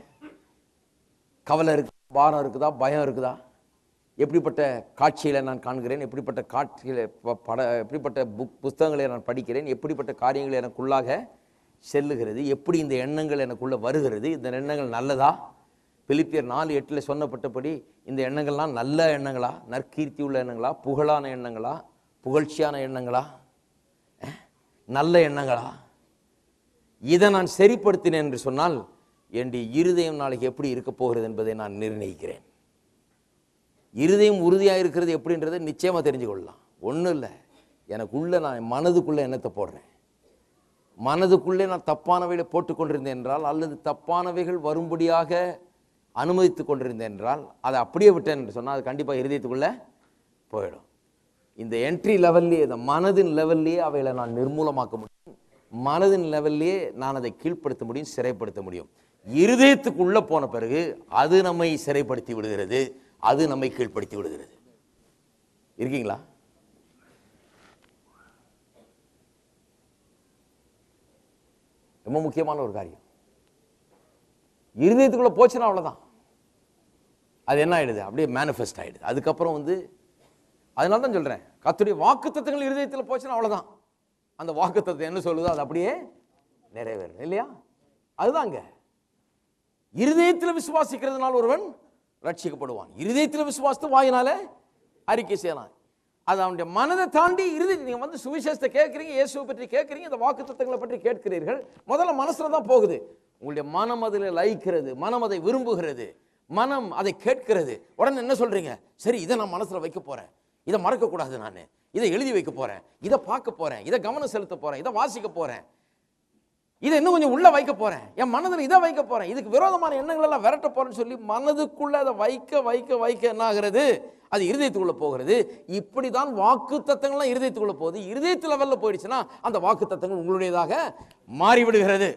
கவலை இருக்கு, பாரம் இருக்குதா, பயம் இருக்குதா? எப்படிப்பட்ட காட்சிகளை நான் காண்கிறேன், எப்படிப்பட்ட காட்சிகளை எப்படிப்பட்ட புத்தகங்களை நான் படிக்கிறேன், எப்படிப்பட்ட காரியங்கள் எனக்குள்ளாக செல்லுகிறது, எப்படி இந்த எண்ணங்கள் எனக்குள்ள வருகிறது, இந்த எண்ணங்கள் நல்லதா? பிலிப்பியர் 4:8 சொன்னப்பட்டபடி இந்த எண்ணங்கள்லாம் நல்ல எண்ணங்களா, நற்கீர்த்தி உள்ள எண்ணங்களா, புகழான எண்ணங்களா, புகழ்ச்சியான எண்ணங்களா, நல்ல எண்ணங்களா? இதை நான் சரிப்படுத்தினேன் என்று சொன்னால் என்னுடைய இருதயம் நாளைக்கு எப்படி இருக்க போகிறது என்பதை நான் நிர்ணயிக்கிறேன். இருதயம் உறுதியாக இருக்கிறது எப்படின்றதை நிச்சயமாக தெரிஞ்சு கொள்ளலாம். ஒன்றும் இல்லை, எனக்குள்ள நான் மனதுக்குள்ளே எண்ணத்தை போடுறேன். மனதுக்குள்ளே நான் தப்பானவைகளை போட்டுக்கொண்டிருந்தேன் என்றால், அல்லது தப்பானவைகள் வரும்படியாக அனுமதித்து கொண்டிருந்தேன் என்றால், அதை அப்படியே விட்டேன் என்று சொன்னால் அது கண்டிப்பாக இருதயத்துக்குள்ளே போயிடும். இந்த என்ட்ரி லெவல்லையே, இந்த மனதின் லெவல்லையே அவைகளை நான் நிர்மூலமாக்க முடியும். மனதின் லெவல்லையே நான் அதை கீழ்ப்படுத்த முடியும், சிறைப்படுத்த முடியும். இருதயத்துக்குள்ளே போன பிறகு அது நம்மை சிறைப்படுத்தி விடுகிறது, அது நம்மை கீழ்ப்படுத்தி விடுகிறது. இருக்கீங்களா? ரொம்ப முக்கியமான ஒரு காரியம். இருதயத்துக்குள்ள போச்சுன்னா அவ்வளவுதான், அது என்ன ஆயிடுது? அப்படியே மேனிஃபெஸ்ட் ஆயிடுது. அதுக்கப்புறம் அதனால தான் சொல்றேன், கர்த்தருடைய வாக்குத்தத்தங்கள் இருதயத்தில் போச்சுன்னா அவ்வளவுதான். அந்த வாக்குத்தத்தம் என்ன சொல்லுதோ அது அப்படியே நிறைவேறும் இல்லையா? அதுதாங்க. இருதயத்தில் விசுவாசிக்கிறதுனால ஒருவன் ரட்சிக்கப்படுவான். இருதயத்தில் விசுவாசத்து வாயினால அறிக்கை செய்யலாம். அது அவனுடைய மனதை தாண்டி இருதயம். நீங்க சுவிசேஷத்தை கேட்கறீங்க, இயேசுவை பற்றி கேட்கறீங்க, இந்த வாக்குத்தத்தங்களை பற்றி கேட்கிறீர்கள், முதல்ல மனசுல தான் போகுது. உங்களுடைய மனம் அதில் லயிக்கிறது, மனம் அதை விரும்புகிறது, மனம் அதை கேட்கிறது. உடனே என்ன சொல்றீங்க? சரி, இதை நான் மனசுல வைக்க போறேன், இதை மறக்க கூடாது, நான் இதை எழுதி வைக்க போறேன், இதை பார்க்க போறேன், இதை கவனம் செலுத்த போறேன், இதை வாசிக்க போறேன், இதை இன்னும் கொஞ்சம் உள்ள வைக்க போறேன், என் மனதில் இதை வைக்க போறேன், இதுக்கு விரோதமான எண்ணங்கள் எல்லாம் விரட்ட போறேன்னு சொல்லி மனதுக்குள்ள அதை வைக்க வைக்க வைக்க என்ன ஆகிறது? அது இருதயத்துக்குள்ள போகிறது. இப்படிதான் வாக்கு தத்தங்கள்லாம் இருதயத்துக்குள்ள போகுது. இருதயத்து லெவல்ல போயிடுச்சுன்னா அந்த வாக்கு தத்தங்கள் உங்களுடையதாக மாறிவிடுகிறது.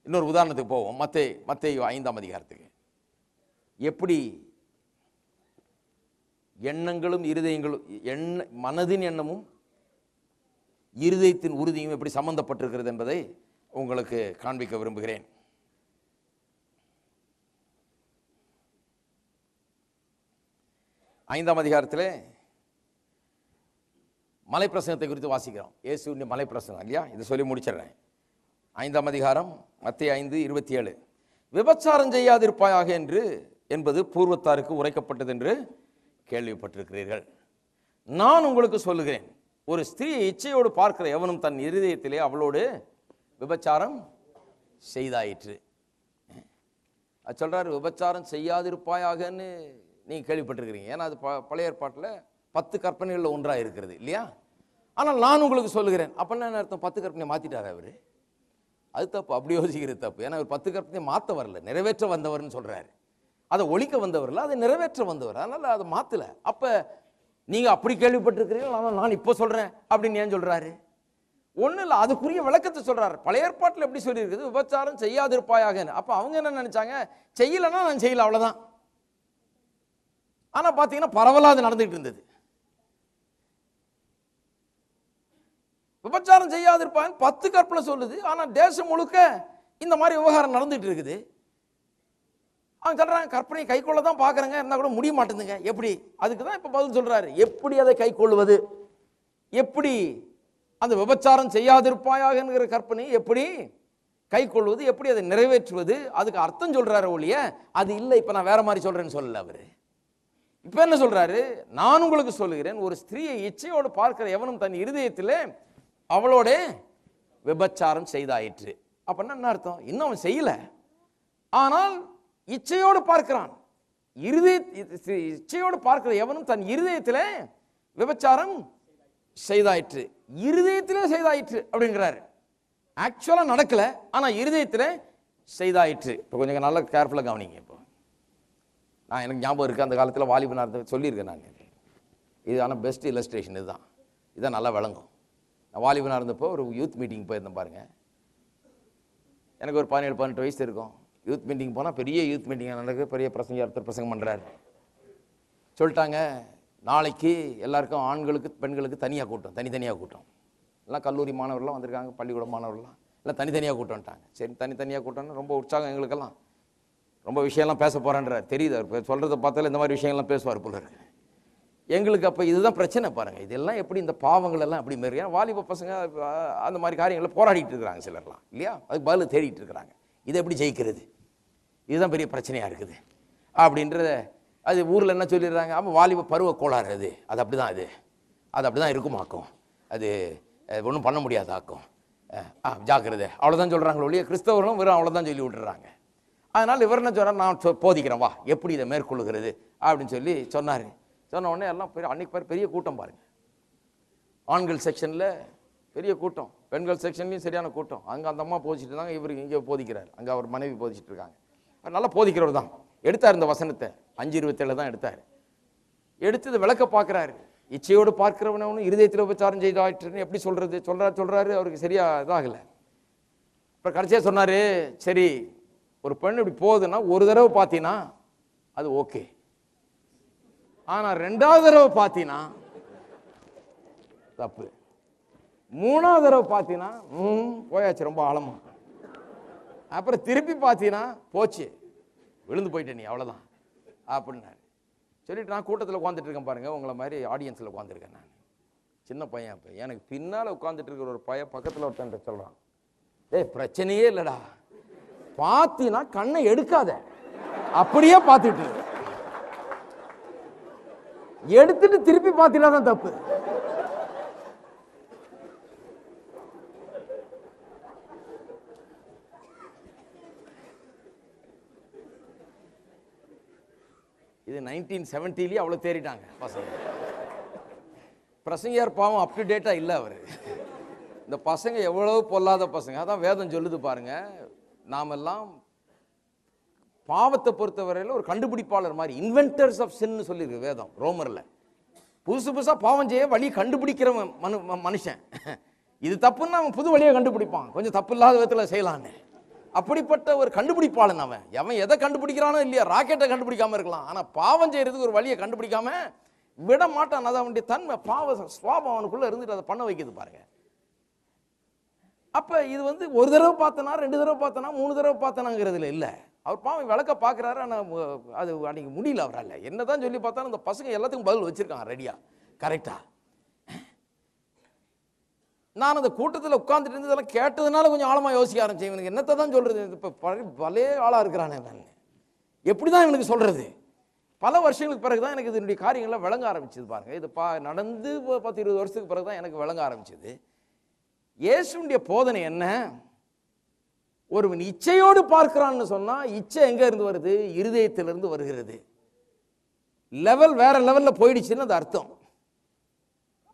இன்னொரு உதாரணத்துக்கு போவோம். மத்தேயு 5ஆம் அதிகாரத்துக்கு. எப்படி எண்ணங்களும் இருதயங்களும், மனதின் எண்ணமும் இருதயத்தின் உறுதியும் எப்படி சம்பந்தப்பட்டிருக்கிறது என்பதை உங்களுக்கு காண்பிக்க விரும்புகிறேன். ஐந்தாம் அதிகாரத்தில் மலைப்பிரசங்கத்தை குறித்து வாசிக்கிறோம். இயேசுவின் மலைப்பிரசங்கம் இல்லையா? இதை சொல்லி முடிச்சிடுறேன். 5ஆம் அதிகாரம் மத்தேயு 5:27. விபச்சாரம் செய்யாதிருப்பாயாக என்பது பூர்வத்தாருக்கு உரைக்கப்பட்டது என்று கேள்விப்பட்டிருக்கிறீர்கள். நான் உங்களுக்கு சொல்லுகிறேன், ஒரு ஸ்திரீயை இச்சையோடு பார்க்கிற எவனும் தன் இருதயத்திலே அவளோடு விபச்சாரம் செய்தாயிற்று. அது சொல்றாரு, விபச்சாரம் செய்யாதிருப்பாயாகன்னு நீங்க கேள்விப்பட்டிருக்கிறீங்க. ஏன்னா அது பழைய ஏற்பாட்டில் 10 கற்பனைகளில் ஒன்றாக இருக்கிறது இல்லையா? ஆனால் நான் உங்களுக்கு சொல்லுகிறேன். அப்படின்னா என்ன அர்த்தம்? 10 கற்பனையை மாத்திட்டாரு அவரு. அது தப்பு. அப்படி யோசிக்கிறது தப்பு. ஏன்னா அவர் 10 கற்பனையை மாற்ற வரல, நிறைவேற்ற வந்தவர்னு சொல்றாரு. அதை ஒழிக்க வந்தவர் இல்லை, அதை நிறைவேற்ற வந்தவர். அதனால அதை மாத்தல. அப்ப நீங்க அப்படி கேள்விப்பட்டிருக்கிறீர்கள், ஆனால் நான் இப்போ சொல்றேன் அப்படின்னு ஏன் சொல்றாரு? ஒன்றும் இல்லை, அதுக்குரிய விளக்கத்தை சொல்றாரு. பழைய ஏற்பாட்டில் எப்படி சொல்லியிருக்குது? விபச்சாரம் செய்யாதிருப்பாயாக. அப்ப அவங்க என்ன நினைச்சாங்க? செய்யலைன்னா நான் செய்யல, அவ்வளவுதான். ஆனா பாத்தீங்கன்னா பரவலா அது நடந்துகிட்டு இருந்தது. விபச்சாரம் செய்யாதிருப்பாங்க 10 கற்பனை சொல்லுது. ஆனா தேசம் முழுக்க இந்த மாதிரி விவகாரம் நடந்துட்டு இருக்குது. அவங்க சொல்றாங்க, கற்பனை கை கொள்ள தான் பாக்குறாங்க, இருந்தா கூட முடிய மாட்டேங்குதுங்க. எப்படி? அதுக்கு தான் இப்ப பதில் சொல்றாரு. எப்படி அதை கை கொள்வது? எப்படி அந்த விபச்சாரம் செய்யாதிருப்பாயாக என்கிற கற்பனை எப்படி கை கொள்வது? எப்படி அதை நிறைவேற்றுவது? அதுக்கு அர்த்தம் சொல்றாரு ஒழிய அது இல்லை இப்ப நான் வேற மாதிரி சொல்றேன்னு சொல்லல அவரு. இப்ப என்ன சொல்றாரு? நான் உங்களுக்கு சொல்லுகிறேன், ஒரு ஸ்திரீயை இச்சையோடு பார்க்கிற எவனும் தன் இருதயத்திலே அவளோட விபச்சாரம் செய்தாயிற்று. அப்படின்னா என்ன அர்த்தம்? இன்னும் அவன் செய்யல, ஆனால் இச்சையோடு பார்க்கிறான். இச்சையோடு பார்க்கிற எவனும் தன் இருதயத்திலே விபச்சாரம் செய்தாயிற்று. இருதயத்திலே செய்தாயிற்று அப்படிங்கிறாரு. ஆக்சுவலா நடக்கல, ஆனா இருதயத்திலே செய்தாயிற்று. இப்போ கொஞ்சம் நல்லா கேர்ஃபுல்லா கவனிங்க. இப்போ நான் எனக்கு ஞாபகம் இருக்கு, அந்த காலத்தில் வாலிபனாக சொல்லியிருக்கேன் நான். இது ஆனால் பெஸ்ட் இல்லஸ்ட்ரேஷன் இதுதான். இதான் நல்லா விளங்கும். நான் வாலிபனாக இருந்தப்போ ஒரு யூத் மீட்டிங் போயிருந்தேன் பாருங்க. எனக்கு ஒரு 17-18 வயசு இருக்கும். யூத் மீட்டிங் போனால் பெரிய யூத் மீட்டிங் நடக்கு, பெரிய ஒருத்தர் பிரசங்கம் பண்ணுறாரு. சொல்லிட்டாங்க, நாளைக்கு எல்லாருக்கும் ஆண்களுக்கு பெண்களுக்கு தனியாக கூட்டம், தனித்தனியாக கூட்டம். எல்லாம் கல்லூரி மாணவர்கள்லாம் வந்திருக்காங்க, பள்ளிக்கூட மாணவர்கள்லாம் எல்லாம் தனித்தனியாக கூட்டம்ட்டாங்க. சரி, தனித்தனியாக கூட்டம்னு ரொம்ப உற்சாகம் எங்களுக்கெல்லாம். ரொம்ப விஷயம்லாம் பேச போகிறேன்றார். தெரியுது அவர் சொல்கிறத பார்த்தாலும் இந்த மாதிரி விஷயங்கள்லாம் பேசுவார் போல இருக்கு. எங்களுக்கு அப்போ இதுதான் பிரச்சனை பாருங்கள். இதெல்லாம் எப்படி இந்த பாவங்கள் எல்லாம் எப்படி மாரி? ஏன்னா வாலிப பசங்க அந்த மாதிரி காரியங்களை போராடிட்டு இருக்கிறாங்க சிலர்லாம் இல்லையா? அதுக்கு பதில் தேடிட்டு இருக்கிறாங்க. இதை எப்படி ஜெயிக்கிறது? இதுதான் பெரிய பிரச்சனையாக இருக்குது அப்படின்றத. அது ஊரில் என்ன சொல்லிடுறாங்க? அப்போ வாலிப பருவ கோளாறு அது அப்படி தான், அது அப்படி தான் இருக்குமாக்கும், அது ஒன்றும் பண்ண முடியாது ஆக்கும், ஜாக்கிரதை, அவ்வளோதான் சொல்கிறாங்க ஒழிய கிறிஸ்தவர்களும் வெறும் அவ்வளோதான் சொல்லி விட்டுறாங்க. அதனால் இவர் என்ன சொன்னார்? நான் போதிக்கிறேன் வா, எப்படி இதை மேற்கொள்ளுகிறது அப்படின்னு சொல்லி சொன்னார். சொன்ன உடனே எல்லாம் அன்னைக்கு பெரிய கூட்டம் பாருங்க. ஆண்கள் செக்ஷனில் பெரிய கூட்டம், பெண்கள் செக்ஷன்லையும் சரியான கூட்டம். அங்கே அந்த அம்மா போதிச்சுட்டு இருந்தாங்க, இவருக்கு இங்கே போதிக்கிறார். அங்கே அவர் மனைவி போதிச்சுட்டு இருக்காங்க. நல்லா போதிக்கிறவர் தான். எடுத்தார் இந்த வசனத்தை 5:27 தான் எடுத்தார். எடுத்து இதை விளக்க பார்க்குறாரு. இச்சையோடு பார்க்கிறவனவனும் இருதயத்தில் உபச்சாரம் செய்தாயிற்றுன்னு எப்படி சொல்றது? சொல்றாரு, அவருக்கு சரியா இதாகலை. அப்புறம் கடைசியாக சொன்னார், சரி ஒரு பெண் இப்படி போகுதுன்னா ஒரு தடவை பார்த்தீங்கன்னா அது ஓகே, ஆனால் 2வது தடவை பார்த்தீங்கன்னா தப்பு, 3வது தடவை பார்த்தீங்கன்னா போயாச்சு ரொம்ப ஆழமா, அப்புறம் திருப்பி பார்த்தீங்கன்னா போச்சு, விழுந்து போயிட்டே நீ, அவ்வளோதான் அப்படின்னாரு. சொல்லிட்டு நான் கூட்டத்தில் உட்காந்துட்டு இருக்கேன் பாருங்க, உங்களை மாதிரி ஆடியன்ஸில் உட்காந்துருக்கேன் நான். சின்ன பையன். அப்போ எனக்கு பின்னால் உட்காந்துட்டு இருக்கிற ஒரு பையன் பக்கத்தில் ஒருத்தன் சொல்கிறான், ஏய் பிரச்சனையே இல்லைடா, பார்த்தீங்கன்னா கண்ணை எடுக்காத, அப்படியே பார்த்துட்டு எடுத்துட்டு திருப்பி பார்த்தீங்கன்னா தான் தப்பு. இது 1970 அவ்வளோ தேறிட்டாங்க பசங்க. பிரசங்கர் பாவம் அப் டு டேட்டா இல்லை அவர். இந்த பசங்க எவ்வளவு பொல்லாத பசங்க. அதான் வேதம் சொல்லுது பாருங்க, நாமெல்லாம் பாவத்தை பொறுத்தவரையில் ஒரு கண்டுபிடிப்பாளர் மாதிரி, இன்வென்டர்ஸ் ஆஃப் சின்னு சொல்லியிருக்கு வேதம் ரோமரில். புதுசு புதுசாக பாவம் செய்ய வழி கண்டுபிடிக்கிற மனுஷன். இது தப்புன்னு அவன் புது வழியை கண்டுபிடிப்பான், கொஞ்சம் தப்பு இல்லாத விதத்தில் செய்யலான்னு. அப்படிப்பட்ட ஒரு கண்டுபிடிப்பாளன் அவன். அவன் எதை கண்டுபிடிக்கிறானோ இல்லையா, ராக்கெட்டை கண்டுபிடிக்காம இருக்கலாம், ஆனால் பாவம் செய்யறதுக்கு ஒரு வழியை கண்டுபிடிக்காம விட மாட்டான். அது அவனுடைய தன்மை, பாவ சுவாபம் அவனுக்குள்ள இருந்துட்டு அதை பண்ண வைக்கிறது பாருங்க. அப்ப இது வந்து ஒரு தடவை பார்த்தனா, 2 தடவை பார்த்தனா, 3 தடவை பார்த்தனாங்கிறதுல இல்லை. அவர் பாவம் விளக்க பார்க்குறாரு, ஆனால் அது அன்னைக்கு முடியல அவரால். என்னதான் சொல்லி பார்த்தாலும் இந்த பசங்க எல்லாத்துக்கும் பதில் வச்சிருக்காங்க ரெடியா, கரெக்டா. நான் அந்த கூட்டத்தில் உட்கார்ந்துட்டு இருந்து இதெல்லாம் கேட்டதுனால கொஞ்சம் ஆழமாக யோசிக்க ஆரம்பிச்சேன். இவனுக்கு என்னத்தை தான் சொல்றது? இப்போ பழைய ஆளாக இருக்கிறானே, எப்படிதான் இவனுக்கு சொல்றது? பல வருஷங்களுக்கு பிறகு தான் எனக்கு இதனுடைய காரியங்கள்லாம் விளங்க ஆரம்பிச்சது. பாருங்க, இது நடந்து 10-20 வருஷத்துக்கு பிறகு தான் எனக்கு விளங்க ஆரம்பிச்சது. இயேசுடைய போதனை என்ன? ஒருவன் இச்சையோடு பார்க்கிறான்னு சொன்னா இச்சை எங்க இருந்து வருது? இருதயத்திலிருந்து வருகிறது. லெவல் வேற லெவல்ல போயிடுச்சுன்னு அது அர்த்தம்.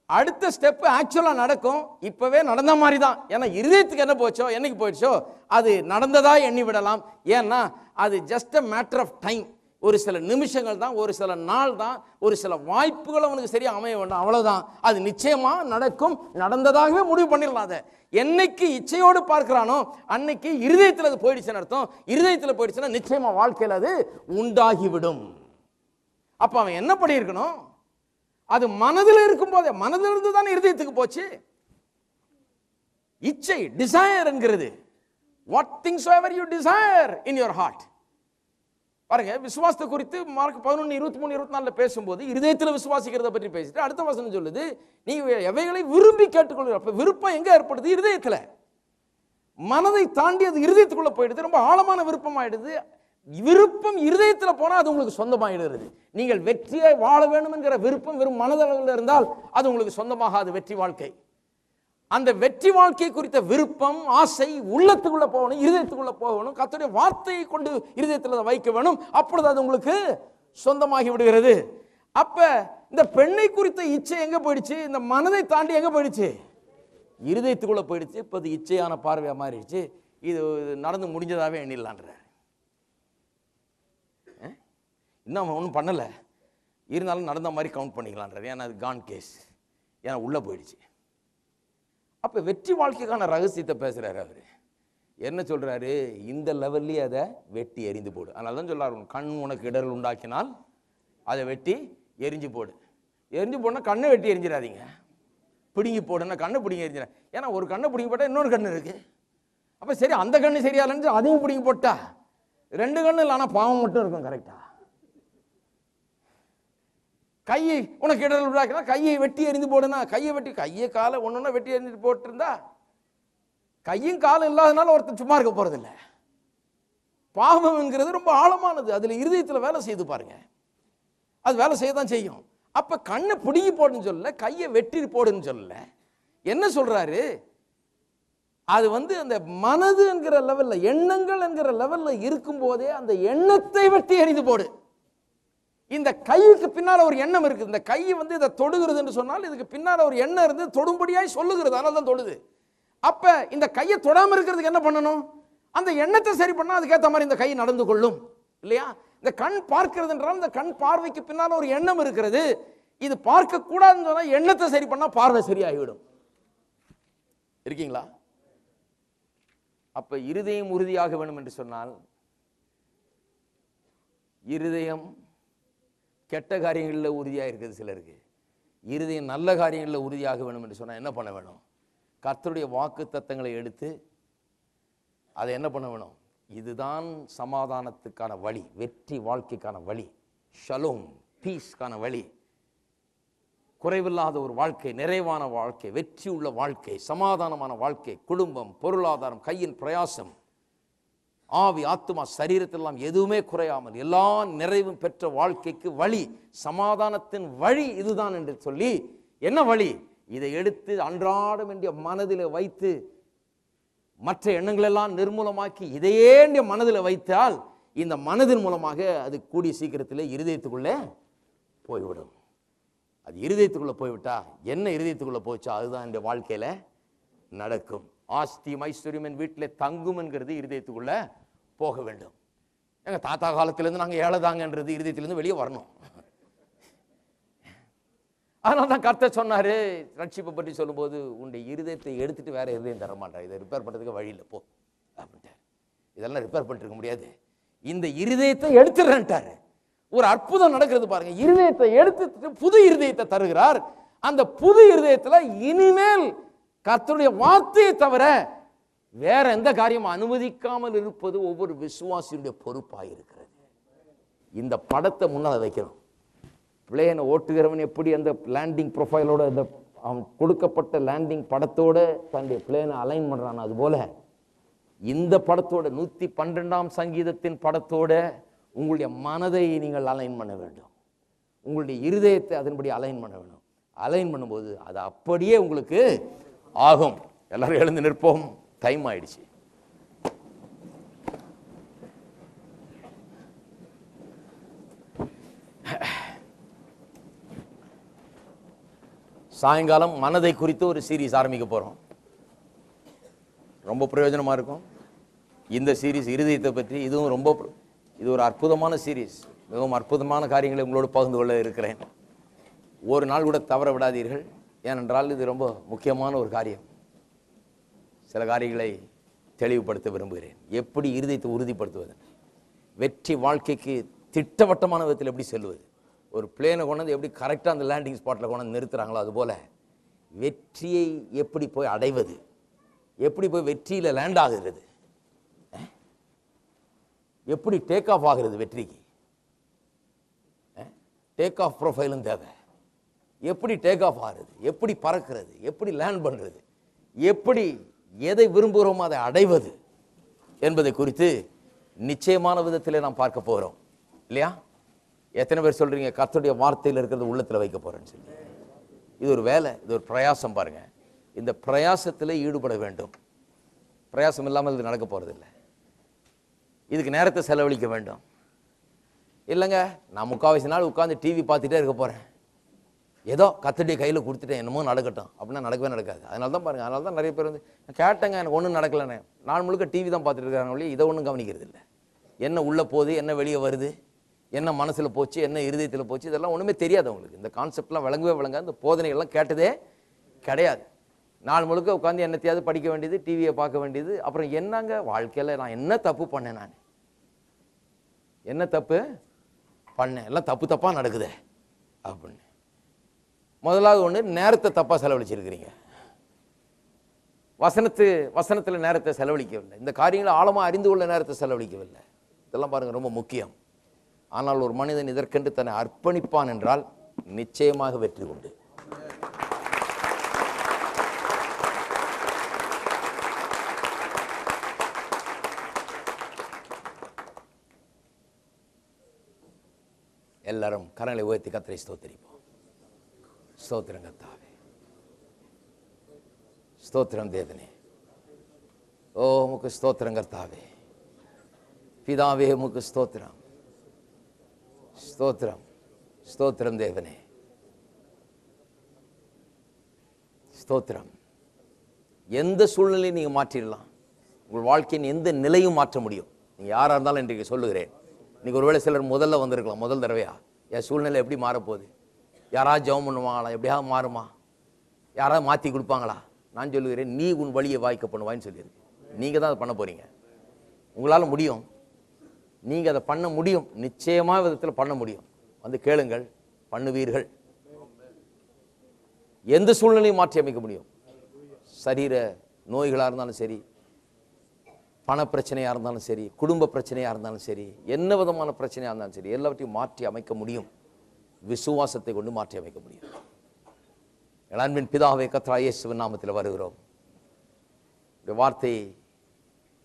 அடுத்த ஸ்டெப் ஆக்சுவலா நடக்கும், இப்பவே நடந்த மாதிரி தான். ஏன்னா இருதயத்துக்கு என்ன போச்சோ, என்னைக்கு போயிடுச்சோ அது நடந்ததா எண்ணி விடலாம். ஏன்னா அது just a matter of time. ஒரு சில நிமிஷங்கள் தான், ஒரு சில நாள் தான், ஒரு சில வாய்ப்புகள் அவனுக்கு சரியா அமைய வேண்டாம், அவ்வளவுதான். அது நிச்சயமா நடக்கும், நடந்ததாகவே முடிவு பண்ணிடலாம். அதை என்னைக்கு இச்சையோடு பார்க்கிறானோ அன்னைக்கு இருதயத்தில் அது போயிடுச்சுன்னு அர்த்தம். இருதயத்தில் போயிடுச்சுன்னா நிச்சயமா வாழ்க்கையில் அது உண்டாகிவிடும். அப்ப அவன் என்ன பண்ணியிருக்கணும்? அது மனதில் இருக்கும் போதே, மனதில் இருந்து தானே இருதயத்துக்கு போச்சு. இச்சை, டிசைர் என்கிறது, what things ever you desire in your heart. பாருங்க, விசுவாசத்தை குறித்து மார்க் 11:23-24 பேசும்போது இருதயத்தில் விசுவாசிக்கிறத பற்றி பேசிட்டு அடுத்த வசனம் சொல்லுது, நீங்க எவைகளை விரும்பி கேட்டுக்கொள்ளுங்க. அப்ப விருப்பம் எங்க ஏற்படுது? இருதயத்துல. மனதை தாண்டி அது இருதயத்துக்குள்ள போயிடுது, ரொம்ப ஆழமான விருப்பம் ஆயிடுது. விருப்பம் இருதயத்தில் போனா அது உங்களுக்கு சொந்தமாயிடுறது. நீங்கள் வெற்றியை வாழ வேண்டும் என்கிற விருப்பம் வெறும் மனதளவில் இருந்தால் அது உங்களுக்கு சொந்தமாகாது வெற்றி வாழ்க்கை. அந்த வெற்றி வாழ்க்கை குறித்த விருப்பம், ஆசை உள்ளத்துக்குள்ள போகணும், இருதயத்துக்குள்ள போகணும். கர்த்தருடைய வார்த்தையை கொண்டு இருதயத்தில் வைக்க வேணும், அப்பொழுது அது உங்களுக்கு சொந்தமாகி விடுகிறது. அப்ப இந்த பெண்ணை குறித்த இச்சை எங்க போயிடுச்சு? இந்த மனதை தாண்டி எங்க போயிடுச்சு? இருதயத்துக்குள்ள போயிடுச்சு. இப்ப அது இச்சையான பார்வையா மாறிடுச்சு. இது நடந்து முடிஞ்சதாவே எண்ணிடலான்ற. இன்னும் ஒன்றும் பண்ணல, இருந்தாலும் நடந்த மாதிரி கவுண்ட் பண்ணிக்கலான்றது. ஏன்னா அது கான் கேஸ், ஏன்னா உள்ள போயிடுச்சு. அப்ப வெற்றி வாழ்க்கைக்கான ரகசியத்தை பேசுறாரு அவரு. என்ன சொல்றாரு? இந்த லெவல்லே அதை வெட்டி எரிந்து போடு. அதனால தான் சொல்றாரு, கண் உனக்கு இடர்கள் உண்டாக்கினால் அதை வெட்டி எரிஞ்சு போடு. எரிஞ்சு போடுனா கண்ணை வெட்டி எரிஞ்சிடாதீங்க, பிடுங்கி போடுன்னா கண்ணை பிடிங்கி எரிஞ்சிட. ஏன்னா ஒரு கண்ணை பிடிங்கி போட்டா இன்னொரு கண்ணு இருக்கு. அப்ப சரி, அந்த கண்ணு சரியாலன்னு அதையும் பிடிங்கி போட்டா 2 கண்ணு இல்லை, ஆனால் பாவம் மட்டும் இருக்கும். கரெக்டா? கையை உனக்கு இடர்கள் உண்டாக்கினா கையை வெட்டி எரிந்து போடுனா, கையை வெட்டி கையை காலை ஒன்னொன்னா வெட்டி எரிஞ்சு போட்டுருந்தா, கையும் காலம் இல்லாதனால ஒருத்தர் சும்மா இருக்க போறது இல்லை. பாவம் என்கிறது ரொம்ப ஆழமானது, அதுல இருதயத்தில் வேலை செய்து பாருங்க, அது வேலை செய்ய தான் செய்யும். அப்ப கண்ணை பிடுங்கி போடுன்னு சொல்லல, கையை வெட்டி போடுன்னு சொல்லல. என்ன சொல்றாரு? அது அந்த மனது என்கிற லெவல்ல, எண்ணங்கள் என்கிற லெவல்ல இருக்கும் போதே அந்த எண்ணத்தை வெட்டி எரிந்து போடு. இந்த கைக்கு பின்னால ஒரு எண்ணம் இருக்குது. இந்த கை இதை தொடுகிறது என்று சொன்னால் இதுக்கு பின்னால ஒரு எண்ணம் இருந்து தொடும்படியாய் சொல்லுகிறது, அதனால தான் தொடுது. அப்ப இந்த கையை தொடாம இருக்கிறதுக்கு என்ன பண்ணணும்? அந்த எண்ணத்தை சரி பண்ணா அதுக்கேற்ற மாதிரி இந்த கை நடந்து கொள்ளும் இல்லையா? இந்த கண் பார்க்கிறது என்றால் இந்த கண் பார்வைக்கு பின்னால ஒரு எண்ணம் இருக்கிறது. இது பார்க்க கூடாதுன்னு சொன்னா எண்ணத்தை சரி பண்ணா பார்வை சரியாகிவிடும். இருக்கீங்களா? அப்ப இருதயம் உறுதியாக வேண்டும் என்று சொன்னால், இருதயம் கெட்ட காரியங்களில் உறுதியாக இருக்குது சிலருக்கு. இருதயம் நல்ல காரியங்களில் உறுதியாக வேணும் என்று சொன்னால் என்ன பண்ண வேணும்? கர்த்தருடைய வாக்கு தத்தங்களை எடுத்து அதை என்ன பண்ண வேணும்? இதுதான் சமாதானத்துக்கான வழி, வெற்றி வாழ்க்கைக்கான வழி, ஷலோம் பீஸ்க்கான வழி, குறைவில்லாத ஒரு வாழ்க்கை, நிறைவான வாழ்க்கை, வெற்றி உள்ள வாழ்க்கை, சமாதானமான வாழ்க்கை, குடும்பம், பொருளாதாரம், கையின் பிரயாசம், ஆவி, ஆத்துமா, சரீரத்திலாம் எதுவுமே குறையாமல் எல்லா நிறைவும் பெற்ற வாழ்க்கைக்கு வழி, சமாதானத்தின் வழி இதுதான் என்று சொல்லி, என்ன வழி? இதை எடுத்து அன்றாடம் என்ற மனதில் வைத்து மற்ற எண்ணங்கள் எல்லாம் நிர்மூலமாக்கி இதையே மனதில் வைத்தால் இந்த மனதின் மூலமாக அது கூடிய சீக்கிரத்தில் இருதயத்துக்குள்ளே போய்விடும். அது இருதயத்துக்குள்ள போய்விட்டா என்ன இருதயத்துக்குள்ள போச்சா அதுதான் இந்த வாழ்க்கையில நடக்கும். ஆஸ்தியும் ஐஸ்வர்யம் என் வீட்டில் தங்கும் என்கிறது இருதயத்துக்குள்ள போக வேண்டும். எங்க தாத்தா காலத்திலிருந்து நாங்கள் ஏழைதாங்கன்றது இருதயத்திலிருந்து வெளியே வரணும். அதனால தான் கர்த்தர் சொன்னாரு, ரட்சிப்பை பற்றி சொல்லும்போது, உன்னுடைய இருதயத்தை எடுத்துட்டு வேற இருதயம் தர மாட்டார், இதை ரிப்பேர் பண்ணுறதுக்கு வழி இல்லை போ அப்படின்ட்டார். இதெல்லாம் ரிப்பேர் பண்ணிட்டு இருக்க முடியாது, இந்த இருதயத்தை எடுத்துறேன்ட்டாரு. ஒரு அற்புதம் நடக்கிறது பாருங்க. இருதயத்தை எடுத்து புது இருதயத்தை தருகிறார். அந்த புது இருதயத்துல இனிமேல் கர்த்தருடைய வார்த்தையை தவிர வேற எந்த காரியமும் அனுமதிக்காமல் இருப்பது ஒவ்வொரு விசுவாசியுடைய பொறுப்பாக இருக்கிறது. இந்த படத்தை முன்னால் வைக்கணும். பிளேனை ஓட்டுகிறவன் எப்படி அந்த லேண்டிங் ப்ரொஃபைலோட அந்த அவன் கொடுக்கப்பட்ட லேண்டிங் படத்தோட தன்னுடைய பிளேனை அலைன் பண்றான், அதுபோல இந்த படத்தோட 112ஆம் சங்கீதத்தின் படத்தோட உங்களுடைய மனதை நீங்கள் அலைன் பண்ண வேண்டும். உங்களுடைய இருதயத்தை அதன்படி அலைன் பண்ண வேண்டும். அலைன் பண்ணும்போது அது அப்படியே உங்களுக்கு ஆகும். எல்லாரும் எழுந்து நிற்போம். டைம் ஆயிடுச்சு. சாயங்காலம் மனதை குறித்து ஒரு சீரீஸ் ஆரம்பிக்க போறோம். ரொம்ப பிரயோஜனமா இருக்கும் இந்த சீரீஸ். இருதயத்தை பற்றி இது ஒரு அற்புதமான சீரீஸ். மிகவும் அற்புதமான காரியங்களை உங்களோடு பகிர்ந்து கொள்ள இருக்கிறேன். ஒரு நாள் கூட தவற விடாதீர்கள். ஏனென்றால் இது ரொம்ப முக்கியமான ஒரு காரியம். சில காரியங்களை தெளிவுபடுத்த விரும்புகிறேன். எப்படி இருதயத்தை உறுதிப்படுத்துவது, வெற்றி வாழ்க்கைக்கு திட்டவட்டமான விதத்தில் எப்படி செல்வது, ஒரு பிளேனை கொண்டு எப்படி கரெக்டாக அந்த லேண்டிங் ஸ்பாட்டில் கொண்டு நிறுத்துறாங்களோ அதுபோல் வெற்றியை எப்படி போய் அடைவது, எப்படி போய் வெற்றியில் லேண்ட் ஆகுறது, எப்படி டேக் ஆஃப் ஆகிறது, வெற்றிக்கு டேக் ஆஃப் ப்ரொஃபைலும் தேவை. எப்படி டேக் ஆஃப் ஆகிறது, எப்படி பறக்கிறது, எப்படி லேண்ட் பண்ணுறது, எப்படி எதை விரும்புகிறோமோ அதை அடைவது என்பதை குறித்து நிச்சயமான விதத்தில் நாம் பார்க்க போகிறோம். இல்லையா? எத்தனை பேர் சொல்றீங்க கர்த்தருடைய வார்த்தையில் இருக்கிறது உள்ளத்தில் வைக்க போறேன்னு சொல்லி? இது ஒரு வேலை, இது ஒரு பிரயாசம். பாருங்க, இந்த பிரயாசத்தில் ஈடுபட வேண்டும். பிரயாசம் இல்லாமல் இது நடக்க போறதில்லை. இதுக்கு நேரத்தை செலவழிக்க வேண்டும். இல்லைங்க நான் 3/4 நாள் உட்காந்து டிவி பார்த்துட்டே இருக்க போறேன், ஏதோ கர்த்தருடைய கையில் கொடுத்துட்டேன் என்னமோ நடக்கட்டும் அப்படின்னா நடக்கவே நடக்காது. அதனால தான் பாருங்க, அதனால தான் நிறைய பேர் வந்து கேட்டேங்க எனக்கு ஒன்றும் நடக்கலைன்னு நாள் முழுக்க டிவி தான் பார்த்துட்டு இருக்காங்க ஒழிய இதை ஒன்றும் கவனிக்கிறது இல்லை. என்ன உள்ளே போகுது, என்ன வெளியே வருது, என்ன மனசில் போச்சு, என்ன இருதயத்தில் போச்சு, இதெல்லாம் ஒன்றுமே தெரியாது அவங்களுக்கு. இந்த கான்செப்ட்லாம் விளங்கவே விளங்காது. இந்த போதனைகள்லாம் கேட்டதே கிடையாது. நாள் முழுக்க உட்காந்து என்னத்தையாவது படிக்க வேண்டியது, டிவியை பார்க்க வேண்டியது. அப்புறம் என்னங்க வாழ்க்கையில் நான் என்ன தப்பு பண்ணேன், நான் என்ன தப்பு பண்ணேன், எல்லாம் தப்பு தப்பாக நடக்குதே அப்படின்னு. முதலாவது ஒன்று, நேரத்தை தப்பாக செலவழிச்சிருக்கிறீங்க. வசனத்தில் நேரத்தை செலவழிக்கவில்லை. இந்த காரியங்களை ஆழமாக அறிந்து கொள்ள நேரத்தை செலவழிக்கவில்லை. இதெல்லாம் பாருங்கள் ரொம்ப முக்கியம். ஆனால் ஒரு மனிதன் இதற்கென்று தன்னை அர்ப்பணிப்பான் என்றால் நிச்சயமாக வெற்றி உண்டு. எல்லாரும் கரங்களை உயர்த்தி கர்த்தரை ஸ்தோத்திரிப்போம். ஸ்தோத்திரம் கர்த்தாவே, ஸ்தோத்திரம் தேவனே. ஓ உமக்கு ஸ்தோத்திரம் கர்த்தாவே, பிதாவே உமக்கு ஸ்தோத்திரம், ஸ்தோத்திரம், ஸ்தோத்திரம் தேவனே, ஸ்தோத்திரம். எந்த சூழ்நிலையும் நீங்கள் மாற்றிடலாம். உங்கள் வாழ்க்கையின் எந்த நிலையும் மாற்ற முடியும். நீங்கள் யாராக இருந்தாலும் இன்றைக்கு சொல்லுகிறேன். இன்றைக்கி ஒருவேளை சிலர் முதல்ல வந்திருக்கலாம், முதல் தடவையா என் சூழ்நிலை எப்படி மாறப்போகுது, யாராவது ஜெபம் பண்ணுவாங்களா, எப்படியாவது மாறுமா, யாராவது மாற்றி கொடுப்பாங்களா? நான் சொல்லுகிறேன், நீ உன் வழியை வாய்க்க பண்ணுவான்னு சொல்லியிருக்கு. நீங்கள் தான் அதை பண்ண போகிறீங்க. உங்களால் முடியும், நீங்கள் அதை பண்ண முடியும். நிச்சயமாக விதத்தில் பண்ண முடியும். வந்து கேளுங்கள், பண்ணுவீர்கள். எந்த சூழ்நிலையும் மாற்றி அமைக்க முடியும். சரீர நோய்களாக இருந்தாலும் சரி, பண பிரச்சனையாக இருந்தாலும் சரி, குடும்ப பிரச்சனையாக இருந்தாலும் சரி, என்ன விதமான பிரச்சனையாக இருந்தாலும் சரி, எல்லாவற்றையும் மாற்றி அமைக்க முடியும். விசுவாசத்தை கொண்டு மாற்றி அமைக்க முடியும். அன்பின் பிதாவே, கர்த்தராகிய இயேசுவின் நாமத்தில் வருகிறோம். இந்த வார்த்தையை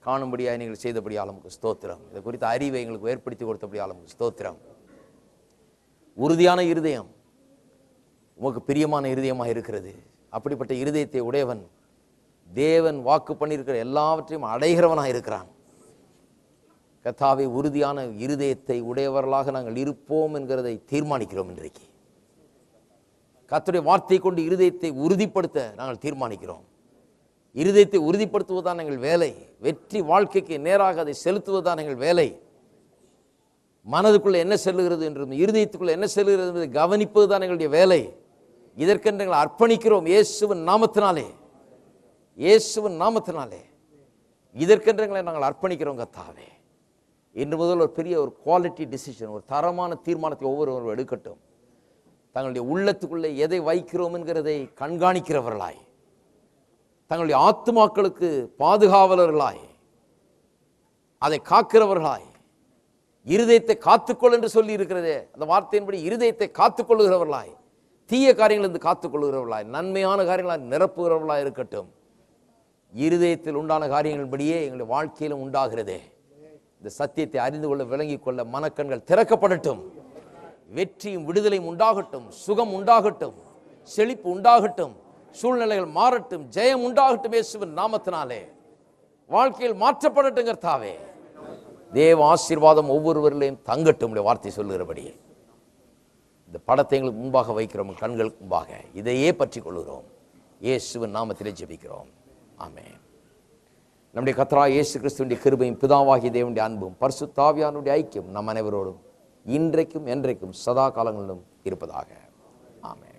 காணும்படியாக நீங்கள் செய்தபடியால் நமக்கு ஸ்தோத்திரம். இதை குறித்த அறிவை எங்களுக்கு ஏற்படுத்தி கொடுத்தபடியால் நமக்கு ஸ்தோத்திரம். உறுதியான இருதயம் உமக்கு பிரியமான இருதயமாக இருக்கிறது. அப்படிப்பட்ட இருதயத்தை உடையவன் தேவன் வாக்கு பண்ணியிருக்கிற எல்லாவற்றையும் அடைகிறவனாக இருக்கிறான். கர்த்தாவே, உறுதியான இருதயத்தை உடையவர்களாக நாங்கள் இருப்போம் என்கிறதை தீர்மானிக்கிறோம். இன்றைக்கு கர்த்தருடைய வார்த்தை கொண்டு இருதயத்தை உறுதிப்படுத்த நாங்கள் தீர்மானிக்கிறோம். இருதயத்தை உறுதிப்படுத்துவதுதான் எங்கள் வேலை. வெற்றி வாழ்க்கைக்கு நேராக அதை செலுத்துவதுதான் எங்கள் வேலை. மனதுக்குள்ளே என்ன செல்லுகிறது என்றும் இருதயத்துக்குள்ளே என்ன செல்லுகிறது என்பதை கவனிப்பது தான் எங்களுடைய வேலை. இதற்கென்று நாங்கள் அர்ப்பணிக்கிறோம். இயேசுவின் நாமத்தினாலே, இயேசுவின் நாமத்தினாலே இதற்கென்று எங்களை நாங்கள் அர்ப்பணிக்கிறோம். கர்த்தாவே, இன்று முதல் ஒரு பெரிய ஒரு குவாலிட்டி டிசிஷன், ஒரு தரமான தீர்மானத்தை ஒவ்வொருவரும் எடுக்கட்டும். தங்களுடைய உள்ளத்துக்குள்ளே எதை வைக்கிறோம் என்கிறதை கண்காணிக்கிறவர்களாய், தங்களுடைய ஆத்துமாக்களுக்கு பாதுகாவலர்களாய், அதை காக்கிறவர்களாய், இருதயத்தை காத்துக்கொள் என்று சொல்லி இருக்கிறதே அந்த வார்த்தையின்படி இருதயத்தை காத்துக்கொள்ளுகிறவர்களாய், தீய காரியங்களிலிருந்து காத்துக்கொள்ளுகிறவர்களாய், நன்மையான காரியங்களாய் நிரப்புகிறவர்களாய் இருக்கட்டும். இருதயத்தில் உண்டான காரியங்களின்படியே எங்களுடைய வாழ்க்கையிலும் உண்டாகிறதே. இந்த சத்தியத்தை அறிந்து கொள்ள, விளங்கிக் கொள்ள மனக்கண்கள் திறக்கப்படட்டும். வெற்றியும் விடுதலையும் உண்டாகட்டும், சுகம் உண்டாகட்டும், செழிப்பு உண்டாகட்டும், சூழ்நிலைகள் மாறட்டும், ஜெயம் உண்டாகட்டும். இயேசுவின் நாமத்தினாலே வாழ்க்கையில் மாற்றப்படட்டும். கர்த்தாவே, தேவ ஆசீர்வாதம் ஒவ்வொருவரிலையும் தங்கட்டும். வார்த்தை சொல்லுகிறபடி இந்த படத்தை எங்களுக்கு முன்பாக வைக்கிறோம், கண்களுக்கு முன்பாக இதையே பற்றி கொள்கிறோம். இயேசுவின் நாமத்திலே ஜெபிக்கிறோம். ஆமென். நம்முடைய கர்த்தராகிய இயேசு கிறிஸ்துவின் கிருபையும், பிதாவாகிய தேவனுடைய அன்பும், பரிசுத்த ஆவியானவருடைய ஐக்கியம் நம் அனைவரோடும் இன்றைக்கும் என்றைக்கும் சதா காலங்களிலும் இருப்பதாக. ஆமென்.